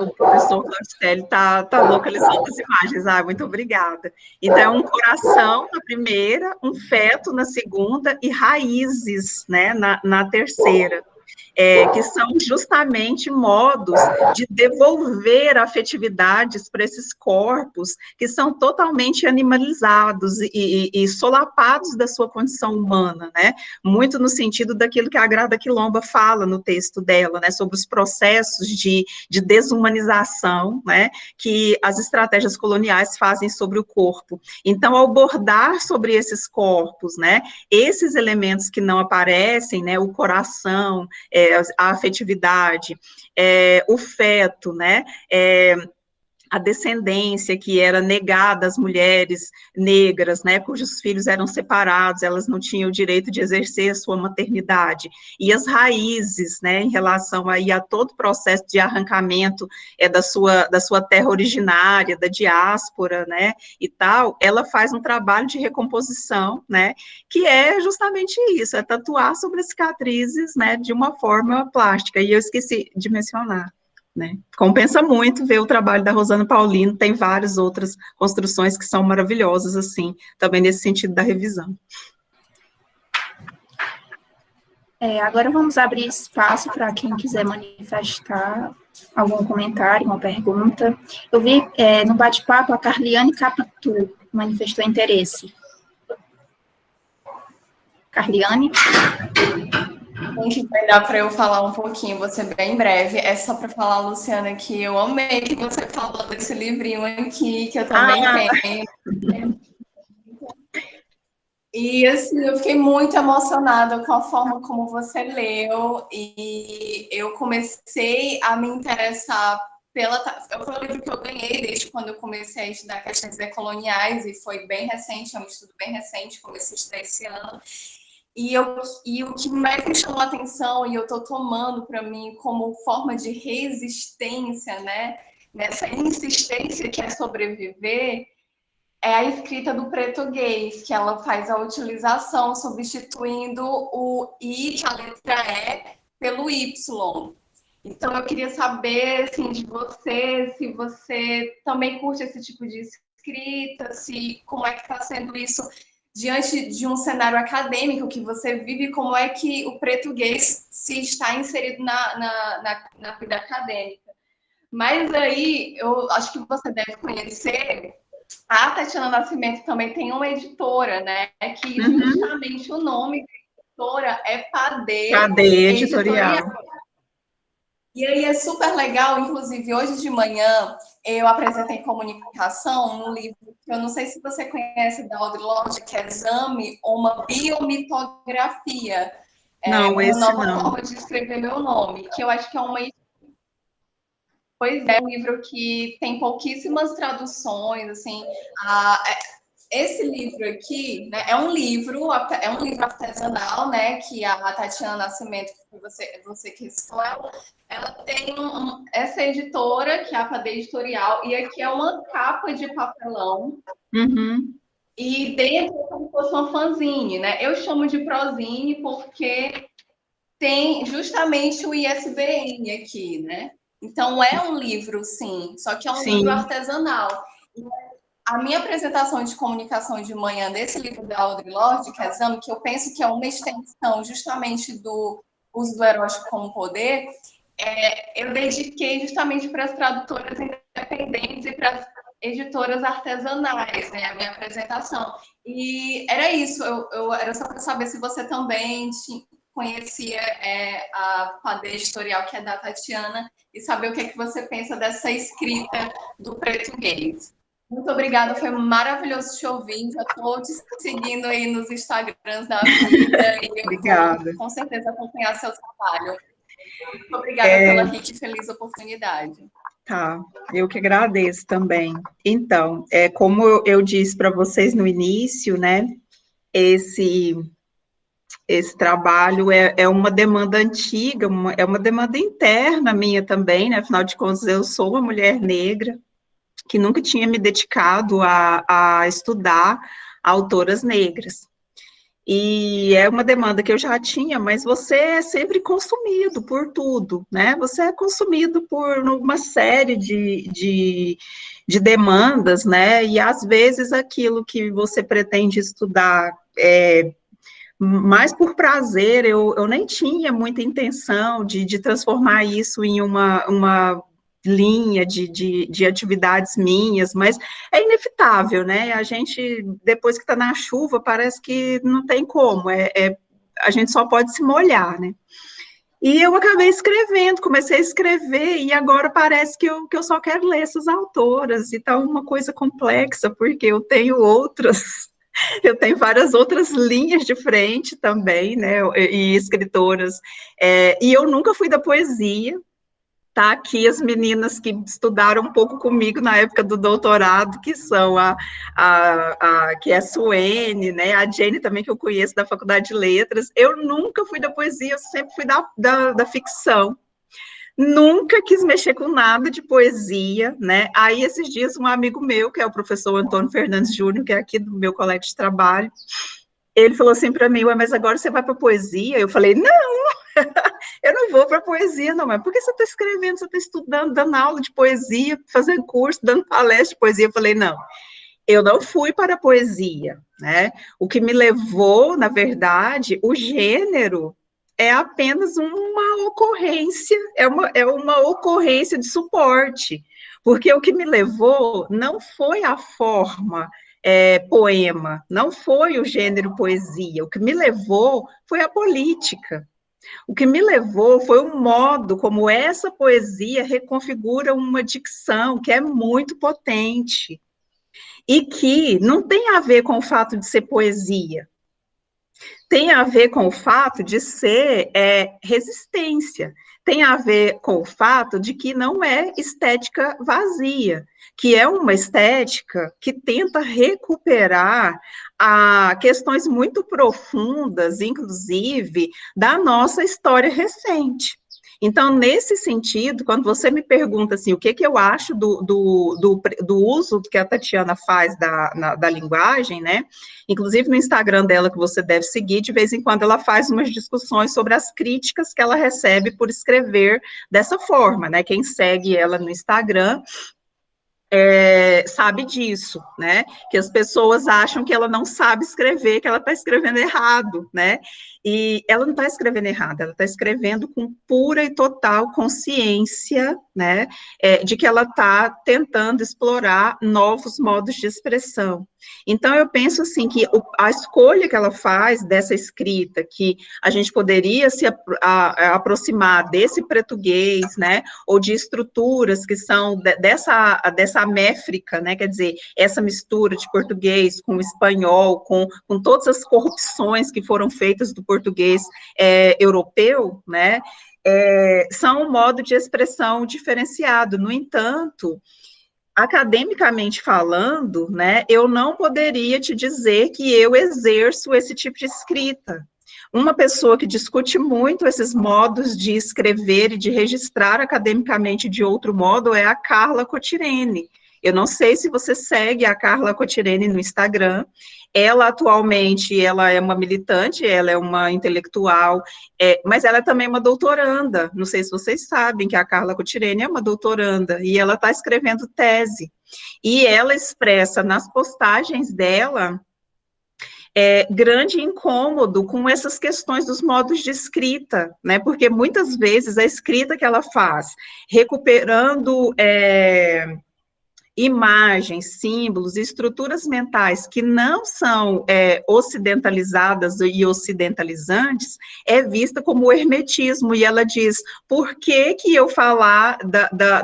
O professor Dorcelli está localizando as imagens. Muito obrigada. Então, é um coração na primeira, um feto na segunda e raízes, né, na terceira. Que são justamente modos de devolver afetividades para esses corpos que são totalmente animalizados e solapados da sua condição humana, né? Muito no sentido daquilo que a Grada Quilomba fala no texto dela, né? Sobre os processos de desumanização, né? Que as estratégias coloniais fazem sobre o corpo. Então, ao bordar sobre esses corpos, né? Esses elementos que não aparecem, né? O coração, a afetividade, o feto, né, a descendência que era negada às mulheres negras, né, cujos filhos eram separados, elas não tinham o direito de exercer a sua maternidade, e as raízes, né, em relação aí a todo o processo de arrancamento da sua terra originária, da diáspora, né, e tal, ela faz um trabalho de recomposição, né, que é justamente isso, é tatuar sobre as cicatrizes, né, de uma forma plástica, e eu esqueci de mencionar. Né? Compensa muito ver o trabalho da Rosana Paulino, tem várias outras construções que são maravilhosas, assim, também nesse sentido da revisão. Agora vamos abrir espaço para quem quiser manifestar algum comentário, uma pergunta. Eu vi no bate-papo a Carliane Capitu manifestou interesse. Carliane? Gente, vai dar para eu falar um pouquinho, vou ser bem breve. É só para falar, Luciana, que eu amei que você falou desse livrinho aqui, que eu também tenho. E, assim, eu fiquei muito emocionada com a forma como você leu, e eu comecei a me interessar foi um livro que eu ganhei desde quando eu comecei a estudar questões decoloniais, e foi bem recente, é um estudo bem recente, comecei a estudar esse ano. E o que mais me chamou a atenção, e eu estou tomando para mim como forma de resistência, né, nessa insistência que é sobreviver, é a escrita do português, que ela faz a utilização, substituindo o I, que é a letra E, pelo Y. Então, eu queria saber, assim, de você, se você também curte esse tipo de escrita, como é que está sendo isso diante de um cenário acadêmico que você vive, como é que o português se está inserido na vida acadêmica. Mas aí, eu acho que você deve conhecer, a Tatiana Nascimento também tem uma editora, né? Que justamente o nome da editora é Padê Editorial. E aí é super legal, inclusive hoje de manhã eu apresentei comunicação no livro que eu não sei se você conhece, da Audre Lorde, que é Exame, uma biomitografia. Não, esse uma nova não. forma de escrever meu nome, que eu acho que é uma... Pois é, um livro que tem pouquíssimas traduções, assim, esse livro aqui, né, é um livro artesanal, né, que a Tatiana Nascimento, que você que citou, ela tem essa editora, que é a Padê Editorial, e aqui é uma capa de papelão, e dentro é como se fosse uma fanzine, né, eu chamo de prozine porque tem justamente o ISBN aqui, né, então é um livro, sim, só que é um livro artesanal. A minha apresentação de comunicação de manhã desse livro da Audre Lorde, que é Exame, que eu penso que é uma extensão justamente do uso do erótico como poder, eu dediquei justamente para as tradutoras independentes e para as editoras artesanais, né, a minha apresentação. E era isso, era só para saber se você também conhecia a Padê Editorial, que é da Tatiana, e saber o que é que você pensa dessa escrita do português. Muito obrigada, foi maravilhoso te ouvir. Já estou te seguindo aí nos Instagrams da vida e eu vou com certeza acompanhar seu trabalho. Muito obrigada pela rica e feliz oportunidade. Tá, eu que agradeço também. Então, como eu disse para vocês no início, né, esse trabalho é uma demanda antiga, é uma demanda interna minha também, né, afinal de contas eu sou uma mulher negra, que nunca tinha me dedicado a estudar autoras negras. E é uma demanda que eu já tinha, mas você é sempre consumido por tudo, né? Você é consumido por uma série de demandas, né? E às vezes aquilo que você pretende estudar mais por prazer, eu nem tinha muita intenção de transformar isso em uma linha de atividades minhas, mas é inevitável, né? A gente, depois que está na chuva, parece que não tem como, a gente só pode se molhar, né? E eu acabei escrevendo, comecei a escrever, e agora parece que eu só quero ler essas autoras, e tá uma coisa complexa, porque eu tenho várias outras linhas de frente também, né, e escritoras, e eu nunca fui da poesia, Tá aqui as meninas que estudaram um pouco comigo na época do doutorado, que são que é a Suene, né, a Jane também, que eu conheço da Faculdade de Letras. Eu nunca fui da poesia, eu sempre fui da ficção. Nunca quis mexer com nada de poesia, né? Aí, esses dias, um amigo meu, que é o professor Antônio Fernandes Júnior, que é aqui do meu colega de trabalho, ele falou assim para mim, mas agora você vai para poesia? Eu falei, não, eu não vou para poesia, não, mas por que você está escrevendo, você está estudando, dando aula de poesia, fazendo curso, dando palestra de poesia? Eu falei, não, eu não fui para a poesia, né? O que me levou, na verdade, o gênero é apenas uma ocorrência, é uma ocorrência de suporte, porque o que me levou não foi a forma poema, não foi o gênero poesia, o que me levou foi a política. O que me levou foi o modo como essa poesia reconfigura uma dicção que é muito potente e que não tem a ver com o fato de ser poesia, tem a ver com o fato de ser resistência, tem a ver com o fato de que não é estética vazia, que é uma estética que tenta recuperar questões muito profundas, inclusive, da nossa história recente. Então, nesse sentido, quando você me pergunta assim, o que eu acho do uso que a Tatiana faz da linguagem, né? Inclusive no Instagram dela, que você deve seguir, de vez em quando ela faz umas discussões sobre as críticas que ela recebe por escrever dessa forma, né? Quem segue ela no Instagram sabe disso, né? Que as pessoas acham que ela não sabe escrever, que ela está escrevendo errado, né? E ela não está escrevendo errado, ela está escrevendo com pura e total consciência, né? De que ela está tentando explorar novos modos de expressão. Então, eu penso assim, que a escolha que ela faz dessa escrita, que a gente poderia se aproximar desse português, né? Ou de estruturas que são dessa méfrica, né? Quer dizer, essa mistura de português com espanhol, com todas as corrupções que foram feitas do português europeu, né? São um modo de expressão diferenciado. No entanto, academicamente falando, né, eu não poderia te dizer que eu exerço esse tipo de escrita. Uma pessoa que discute muito esses modos de escrever e de registrar academicamente de outro modo é a Carla Cotirene. Eu não sei se você segue a Carla Cotirene no Instagram. Ela, atualmente, ela é uma militante, ela é uma intelectual, mas ela é também uma doutoranda. Não sei se vocês sabem que a Carla Cotirene é uma doutoranda, e ela está escrevendo tese. E ela expressa nas postagens dela grande incômodo com essas questões dos modos de escrita, né? Porque muitas vezes a escrita que ela faz, recuperando imagens, símbolos, estruturas mentais que não são ocidentalizadas e ocidentalizantes, é vista como hermetismo, e ela diz, por que eu falar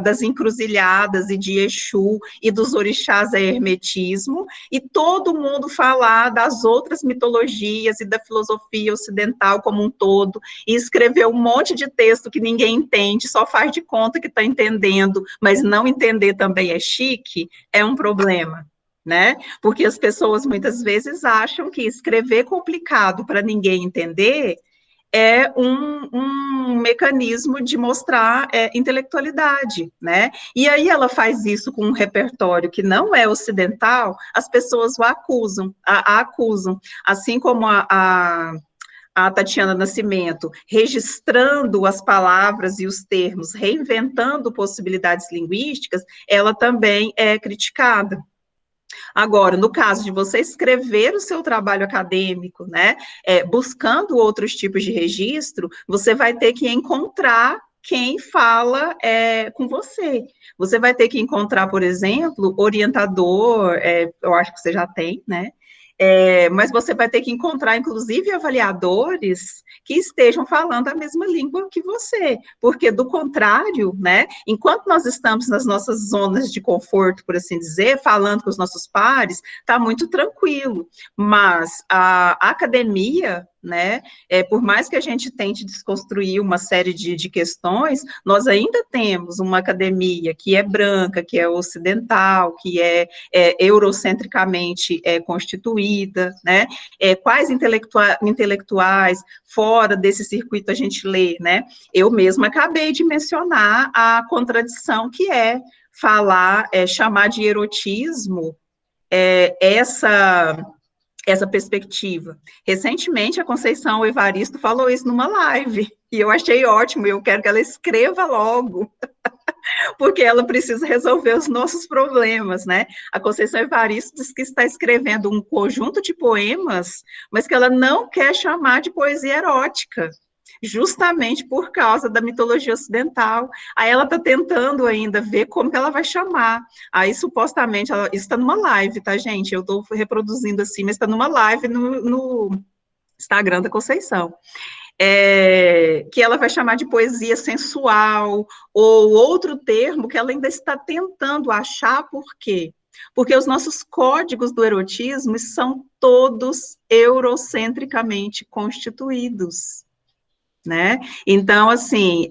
das encruzilhadas e de Exu e dos orixás é hermetismo, e todo mundo falar das outras mitologias e da filosofia ocidental como um todo, e escrever um monte de texto que ninguém entende, só faz de conta que está entendendo, mas não entender também é chique, é um problema, né? Porque as pessoas muitas vezes acham que escrever complicado para ninguém entender é um mecanismo de mostrar intelectualidade, né? E aí ela faz isso com um repertório que não é ocidental, as pessoas a acusam, assim como a Tatiana Nascimento, registrando as palavras e os termos, reinventando possibilidades linguísticas, ela também é criticada. Agora, no caso de você escrever o seu trabalho acadêmico, né, buscando outros tipos de registro, você vai ter que encontrar quem fala com você. Você vai ter que encontrar, por exemplo, orientador, eu acho que você já tem, né? Mas você vai ter que encontrar, inclusive, avaliadores que estejam falando a mesma língua que você, porque, do contrário, né, enquanto nós estamos nas nossas zonas de conforto, por assim dizer, falando com os nossos pares, está muito tranquilo, mas a academia, né? Por mais que a gente tente desconstruir uma série de questões, nós ainda temos uma academia que é branca, que é ocidental, que é eurocentricamente constituída, né? Quais intelectuais fora desse circuito a gente lê, né? Eu mesma acabei de mencionar a contradição que é falar, chamar de erotismo essa perspectiva. Recentemente, a Conceição Evaristo falou isso numa live, e eu achei ótimo, eu quero que ela escreva logo, porque ela precisa resolver os nossos problemas, né? A Conceição Evaristo diz que está escrevendo um conjunto de poemas, mas que ela não quer chamar de poesia erótica, justamente por causa da mitologia ocidental. Aí ela está tentando ainda ver como que ela vai chamar. Aí, supostamente, isso está numa live, tá, gente? Eu estou reproduzindo assim, mas está numa live no Instagram da Conceição. Que ela vai chamar de poesia sensual, ou outro termo que ela ainda está tentando achar. Por quê? Porque os nossos códigos do erotismo são todos eurocentricamente constituídos, né? Então, assim,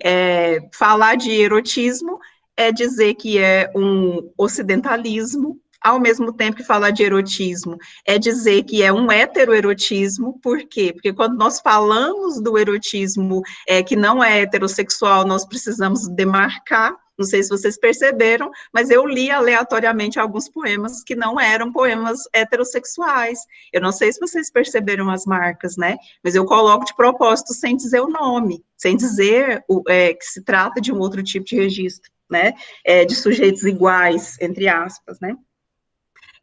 falar de erotismo é dizer que é um ocidentalismo, ao mesmo tempo que falar de erotismo é dizer que é um heteroerotismo. Por quê? Porque quando nós falamos do erotismo que não é heterossexual, nós precisamos demarcar. Não sei se vocês perceberam, mas eu li aleatoriamente alguns poemas que não eram poemas heterossexuais. Eu não sei se vocês perceberam as marcas, né? Mas eu coloco de propósito sem dizer o nome, sem dizer que se trata de um outro tipo de registro, né? De sujeitos iguais, entre aspas, né?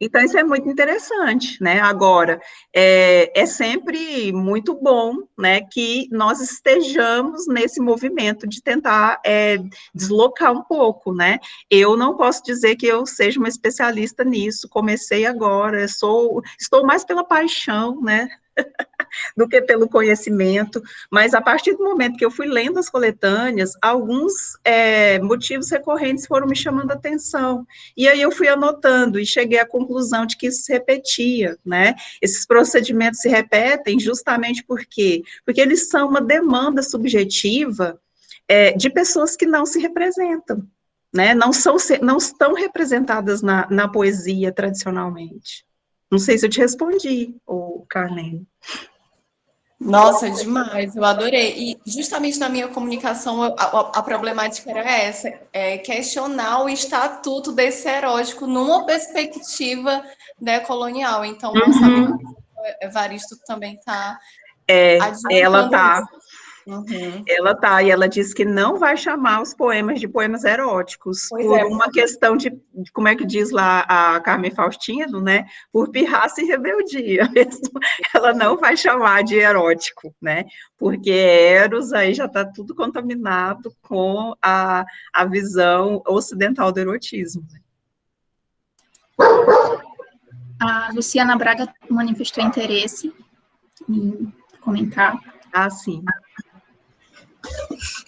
Então, isso é muito interessante, né? Agora, é sempre muito bom, né, que nós estejamos nesse movimento de tentar deslocar um pouco, né? Eu não posso dizer que eu seja uma especialista nisso, comecei agora, estou mais pela paixão, né? Do que pelo conhecimento, mas a partir do momento que eu fui lendo as coletâneas, alguns motivos recorrentes foram me chamando a atenção, e aí eu fui anotando, e cheguei à conclusão de que isso se repetia, né? Esses procedimentos se repetem justamente por quê? Porque eles são uma demanda subjetiva de pessoas que não se representam, né? Não estão representadas na poesia tradicionalmente. Não sei se eu te respondi, Carlene. Nossa, demais, eu adorei. E justamente na minha comunicação, a problemática era essa, questionar o estatuto desse erótico numa perspectiva colonial. Então, nossa amiga Evaristo também está ela está. Uhum. Ela tá, e ela disse que não vai chamar os poemas de poemas eróticos, uma questão de, como é que diz lá a Carmen Faustino, né, por pirraça e rebeldia mesmo, ela não vai chamar de erótico, né, porque Eros aí já está tudo contaminado com a visão ocidental do erotismo. A Luciana Braga manifestou interesse em comentar. Ah, sim.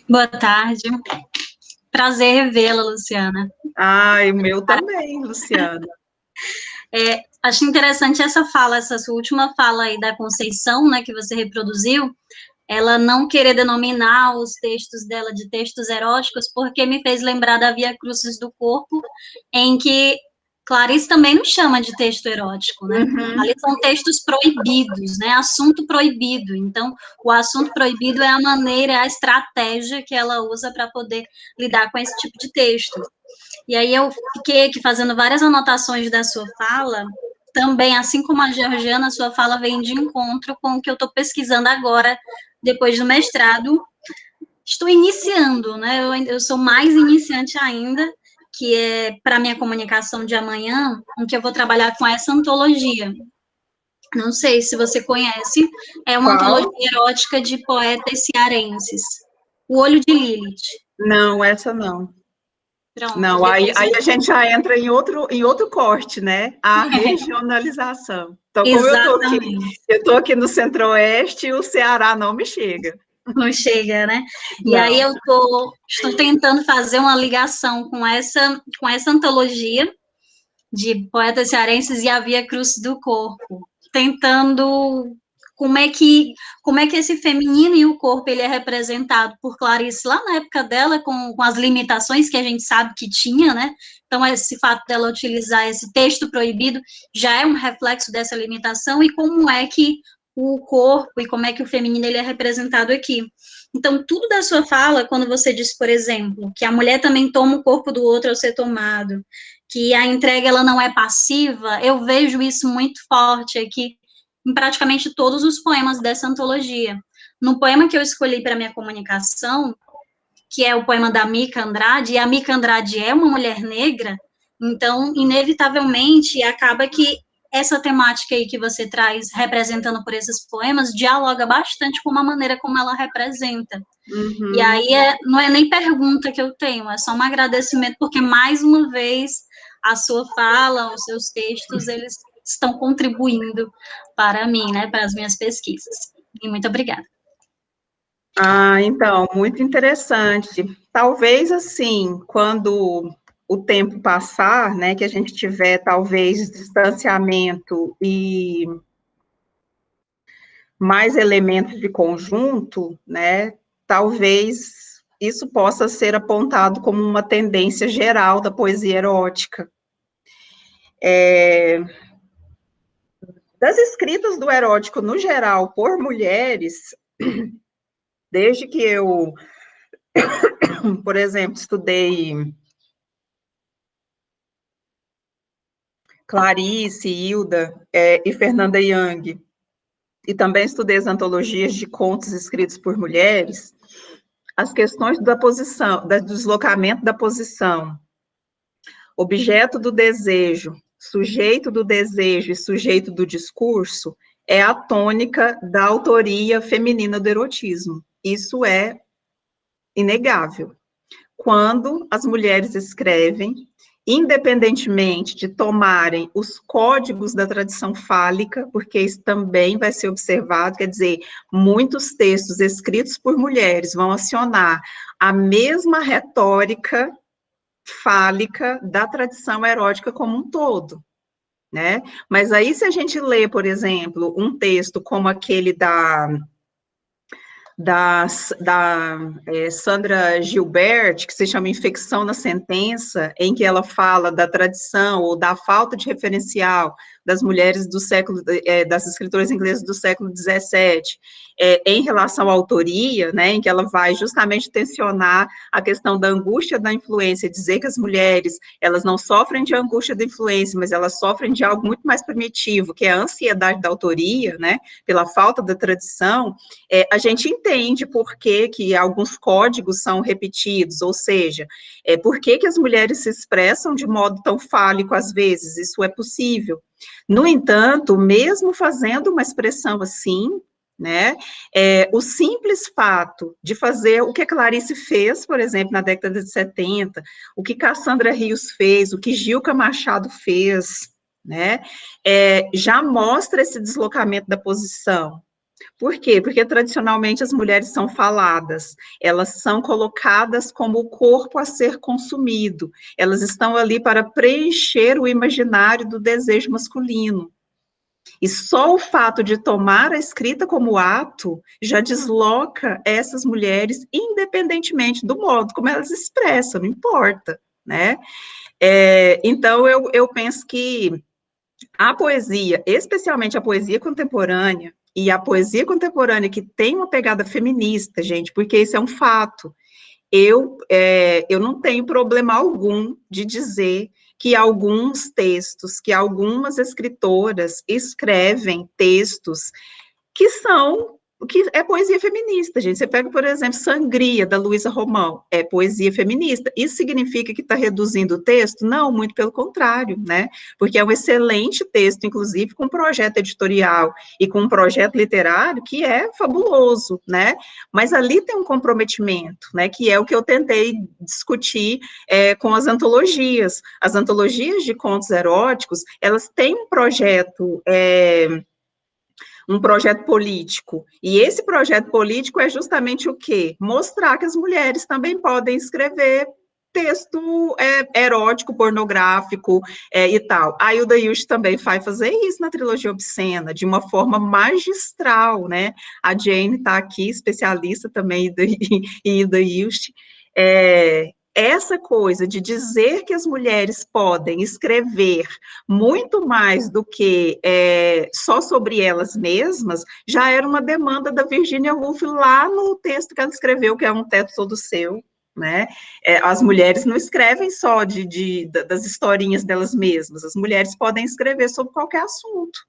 Boa tarde. Prazer revê-la, Luciana. Ai, o meu também, Luciana. Acho interessante essa sua última fala aí da Conceição, né, que você reproduziu, ela não querer denominar os textos dela de textos eróticos, porque me fez lembrar da Via Crucis do Corpo, em que Clarice também não chama de texto erótico, né? Uhum. Ali são textos proibidos, né? Assunto proibido. Então, o assunto proibido é a maneira, a estratégia que ela usa para poder lidar com esse tipo de texto. E aí eu fiquei aqui fazendo várias anotações da sua fala, também, assim como a Georgiana, a sua fala vem de encontro com o que eu estou pesquisando agora, depois do mestrado. Estou iniciando, né? Eu sou mais iniciante ainda, que é para minha comunicação de amanhã, em que eu vou trabalhar com essa antologia. Não sei se você conhece, é uma antologia erótica de poetas cearenses. O Olho de Lilith. Não, essa não. Pronto, não, aí a gente já entra em outro corte, né? A regionalização. Então, como eu estou aqui no Centro-Oeste, o Ceará não me chega. Não chega, né? E aí eu estou tentando fazer uma ligação com essa antologia de poetas cearenses e a Via Crucis do Corpo, tentando como é que esse feminino e o corpo ele é representado por Clarice lá na época dela, com as limitações que a gente sabe que tinha, né? Então, esse fato dela utilizar esse texto proibido já é um reflexo dessa limitação, e como é que o corpo e como é que o feminino ele é representado aqui. Então, tudo da sua fala, quando você diz, por exemplo, que a mulher também toma o corpo do outro ao ser tomado, que a entrega ela não é passiva, eu vejo isso muito forte aqui em praticamente todos os poemas dessa antologia. No poema que eu escolhi para minha comunicação, que é o poema da Mica Andrade, e a Mica Andrade é uma mulher negra, então, inevitavelmente, acaba que essa temática aí que você traz, representando por esses poemas, dialoga bastante com a maneira como ela representa. Uhum. E aí, não é nem pergunta que eu tenho, é só um agradecimento, porque, mais uma vez, a sua fala, os seus textos, eles estão contribuindo para mim, né, para as minhas pesquisas. E muito obrigada. Então, muito interessante. Talvez, assim, quando o tempo passar, né, que a gente tiver, talvez, distanciamento e mais elementos de conjunto, né, talvez isso possa ser apontado como uma tendência geral da poesia erótica. Das escritas do erótico, no geral, por mulheres, desde que eu, por exemplo, estudei Clarice, Hilda e Fernanda Young, e também estudei as antologias de contos escritos por mulheres, as questões da posição, do deslocamento da posição, objeto do desejo, sujeito do desejo e sujeito do discurso, é a tônica da autoria feminina do erotismo. Isso é inegável. Quando as mulheres escrevem, independentemente de tomarem os códigos da tradição fálica, porque isso também vai ser observado, quer dizer, muitos textos escritos por mulheres vão acionar a mesma retórica fálica da tradição erótica como um todo, né? Mas aí, se a gente lê, por exemplo, um texto como aquele da Sandra Gilbert, que se chama Infecção na Sentença, em que ela fala da tradição ou da falta de referencial das mulheres do século, das escritoras inglesas do século XVII, em relação à autoria, né, em que ela vai justamente tensionar a questão da angústia da influência, dizer que as mulheres, elas não sofrem de angústia da influência, mas elas sofrem de algo muito mais primitivo, que é a ansiedade da autoria, né, pela falta da tradição. A gente entende por que alguns códigos são repetidos, ou seja, por que as mulheres se expressam de modo tão fálico às vezes, isso é possível. No entanto, mesmo fazendo uma expressão assim, né, o simples fato de fazer o que a Clarice fez, por exemplo, na década de 70, o que Cassandra Rios fez, o que Gilca Machado fez, né, já mostra esse deslocamento da posição. Por quê? Porque tradicionalmente as mulheres são faladas, elas são colocadas como o corpo a ser consumido, elas estão ali para preencher o imaginário do desejo masculino. E só o fato de tomar a escrita como ato já desloca essas mulheres, independentemente do modo como elas expressam, não importa, né? Então, eu penso que a poesia, especialmente a poesia contemporânea, e a poesia contemporânea que tem uma pegada feminista, gente, porque isso é um fato. Eu não tenho problema algum de dizer que alguns textos, que algumas escritoras escrevem textos que é poesia feminista, gente. Você pega, por exemplo, Sangria, da Luísa Romão, é poesia feminista. Isso significa que está reduzindo o texto? Não, muito pelo contrário, né? Porque é um excelente texto, inclusive com um projeto editorial e com um projeto literário que é fabuloso, né? Mas ali tem um comprometimento, né? Que é o que eu tentei discutir com as antologias. As antologias de contos eróticos, elas têm um projeto político. E esse projeto político é justamente o quê? Mostrar que as mulheres também podem escrever texto erótico, pornográfico e tal. A Hilda Hilst também vai fazer isso na trilogia Obscena, de uma forma magistral, né? A Jane está aqui, especialista também em Hilda Hilst. Essa coisa de dizer que as mulheres podem escrever muito mais do que só sobre elas mesmas, já era uma demanda da Virginia Woolf lá no texto que ela escreveu, que é Um Teto Todo Seu, né? As mulheres não escrevem só das historinhas delas mesmas, as mulheres podem escrever sobre qualquer assunto,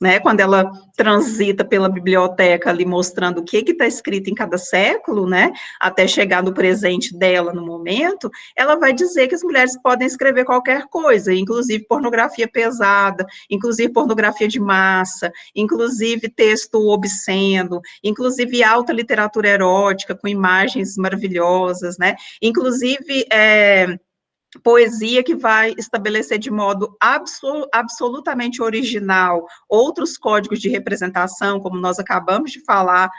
né? Quando ela transita pela biblioteca ali mostrando o que está escrito em cada século, né? Até chegar no presente dela no momento, ela vai dizer que as mulheres podem escrever qualquer coisa, inclusive pornografia pesada, inclusive pornografia de massa, inclusive texto obsceno, inclusive alta literatura erótica com imagens maravilhosas, né? Inclusive poesia que vai estabelecer de modo absolutamente original outros códigos de representação, como nós acabamos de falar,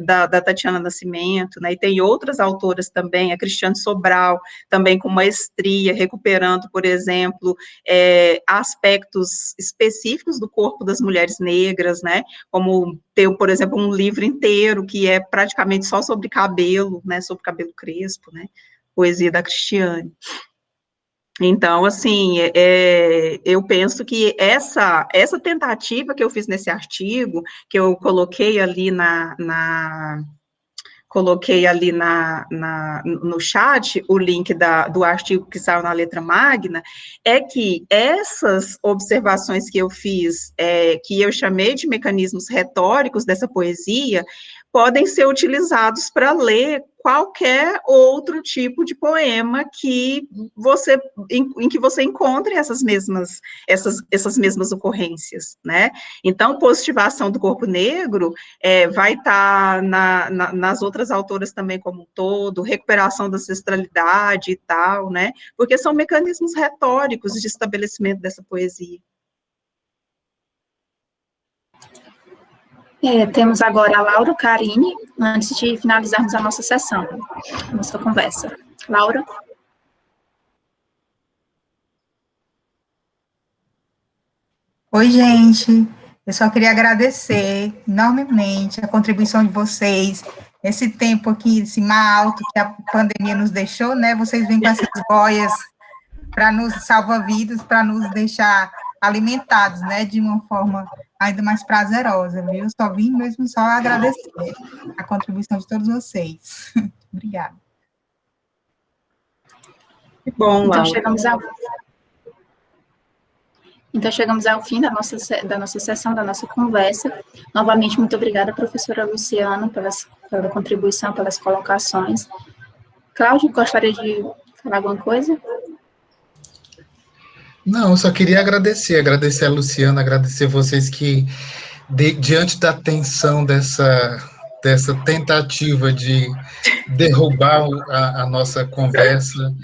da Tatiana Nascimento, né, e tem outras autoras também, a Cristiane Sobral, também com maestria, recuperando, por exemplo, aspectos específicos do corpo das mulheres negras, né, como ter, por exemplo, um livro inteiro que é praticamente só sobre cabelo, né, sobre cabelo crespo, né, poesia da Cristiane. Então, assim, eu penso que essa tentativa que eu fiz nesse artigo, que eu coloquei ali no chat, o link do artigo que saiu na Letra Magna, é que essas observações que eu fiz, que eu chamei de mecanismos retóricos dessa poesia, podem ser utilizados para ler qualquer outro tipo de poema em que você encontre essas mesmas ocorrências, né? Então, positivação do corpo negro vai estar nas outras autoras também como um todo, recuperação da ancestralidade e tal, né? Porque são mecanismos retóricos de estabelecimento dessa poesia. Temos agora a Laura Carini, antes de finalizarmos a nossa sessão, nossa conversa. Laura? Oi, gente. Eu só queria agradecer enormemente a contribuição de vocês, esse tempo aqui, esse mar alto que a pandemia nos deixou, né? Vocês vêm com essas boias para nos salvar vidas, para nos deixar alimentados, né? De uma forma ainda mais prazerosa, viu? Só vim mesmo só agradecer a contribuição de todos vocês. Obrigada. Que bom, Laura. Então, chegamos ao fim da nossa sessão, da nossa conversa. Novamente, muito obrigada, professora Luciana, pela contribuição, pelas colocações. Cláudio, gostaria de falar alguma coisa? Não, eu só queria agradecer a Luciana, agradecer vocês que, diante da tensão dessa tentativa de derrubar a nossa conversa,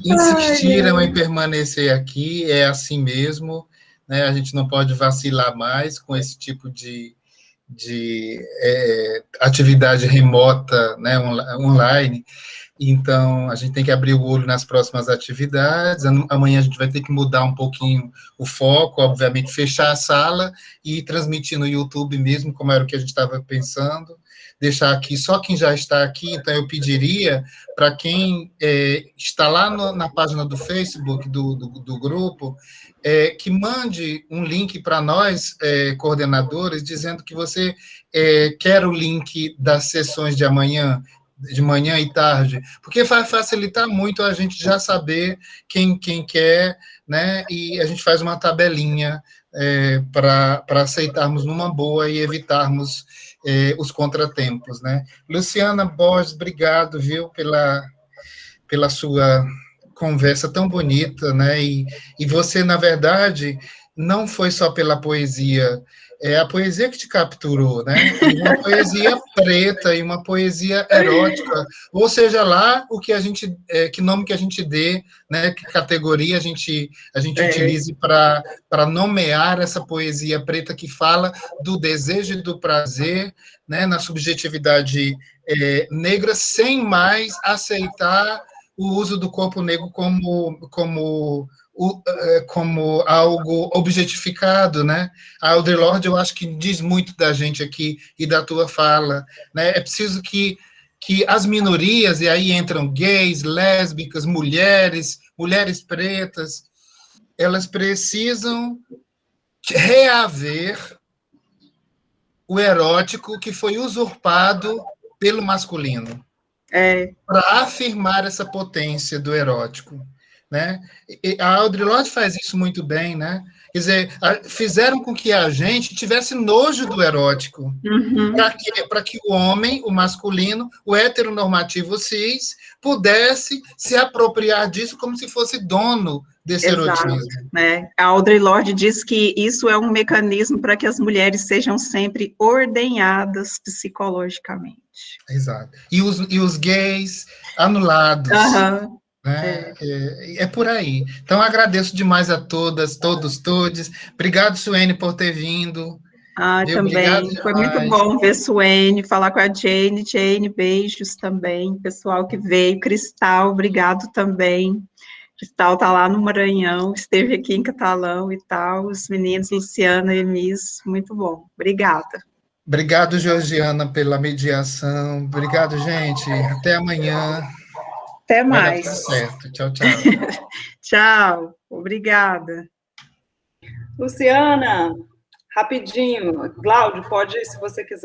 insistiram em permanecer aqui, é assim mesmo, né? A gente não pode vacilar mais com esse tipo de atividade remota, né, online. Então, a gente tem que abrir o olho nas próximas atividades. Amanhã a gente vai ter que mudar um pouquinho o foco, obviamente, fechar a sala e transmitir no YouTube mesmo, como era o que a gente estava pensando. Deixar aqui só quem já está aqui. Então, eu pediria para quem está lá na página do Facebook do grupo, que mande um link para nós, coordenadores, dizendo que você quer o link das sessões de amanhã, de manhã e tarde, porque vai facilitar muito a gente já saber quem quer, né, e a gente faz uma tabelinha para aceitarmos numa boa e evitarmos os contratempos, né. Luciana Borges, obrigado, viu, pela sua conversa tão bonita, né, e você, na verdade, não foi só pela poesia, é a poesia que te capturou, né? E uma poesia preta e uma poesia erótica, ou seja lá o que a gente, que nome que a gente dê, né? Que categoria a gente utilize para nomear essa poesia preta que fala do desejo e do prazer, né? Na subjetividade negra, sem mais aceitar o uso do corpo negro como algo objetificado, né? A Audre Lorde, eu acho que diz muito da gente aqui e da tua fala, né? É preciso que as minorias, e aí entram gays, lésbicas, mulheres pretas, elas precisam reaver o erótico que foi usurpado pelo masculino, para afirmar essa potência do erótico, né? E a Audre Lorde faz isso muito bem, né? Quer dizer, fizeram com que a gente tivesse nojo do erótico, para que o homem, o masculino, o heteronormativo cis, pudesse se apropriar disso como se fosse dono desse erotismo. Né? A Audre Lorde diz que isso é um mecanismo para que as mulheres sejam sempre ordenhadas psicologicamente. Exato. E os gays anulados. Né? É por aí. Então, agradeço demais a todas, todos. Obrigado, Suene, por ter vindo. Também. Foi muito bom ver Suene, falar com a Jane. Jane, beijos também. Pessoal que veio. Cristal, obrigado também. Cristal está lá no Maranhão, esteve aqui em Catalão e tal. Os meninos, Luciana e Emis, muito bom. Obrigada. Obrigado, Georgiana, pela mediação. Obrigado, gente. Até amanhã. Até mais. Vai dar tudo certo. Tchau, tchau. Tchau. Obrigada. Luciana, rapidinho. Cláudio, pode, se você quiser.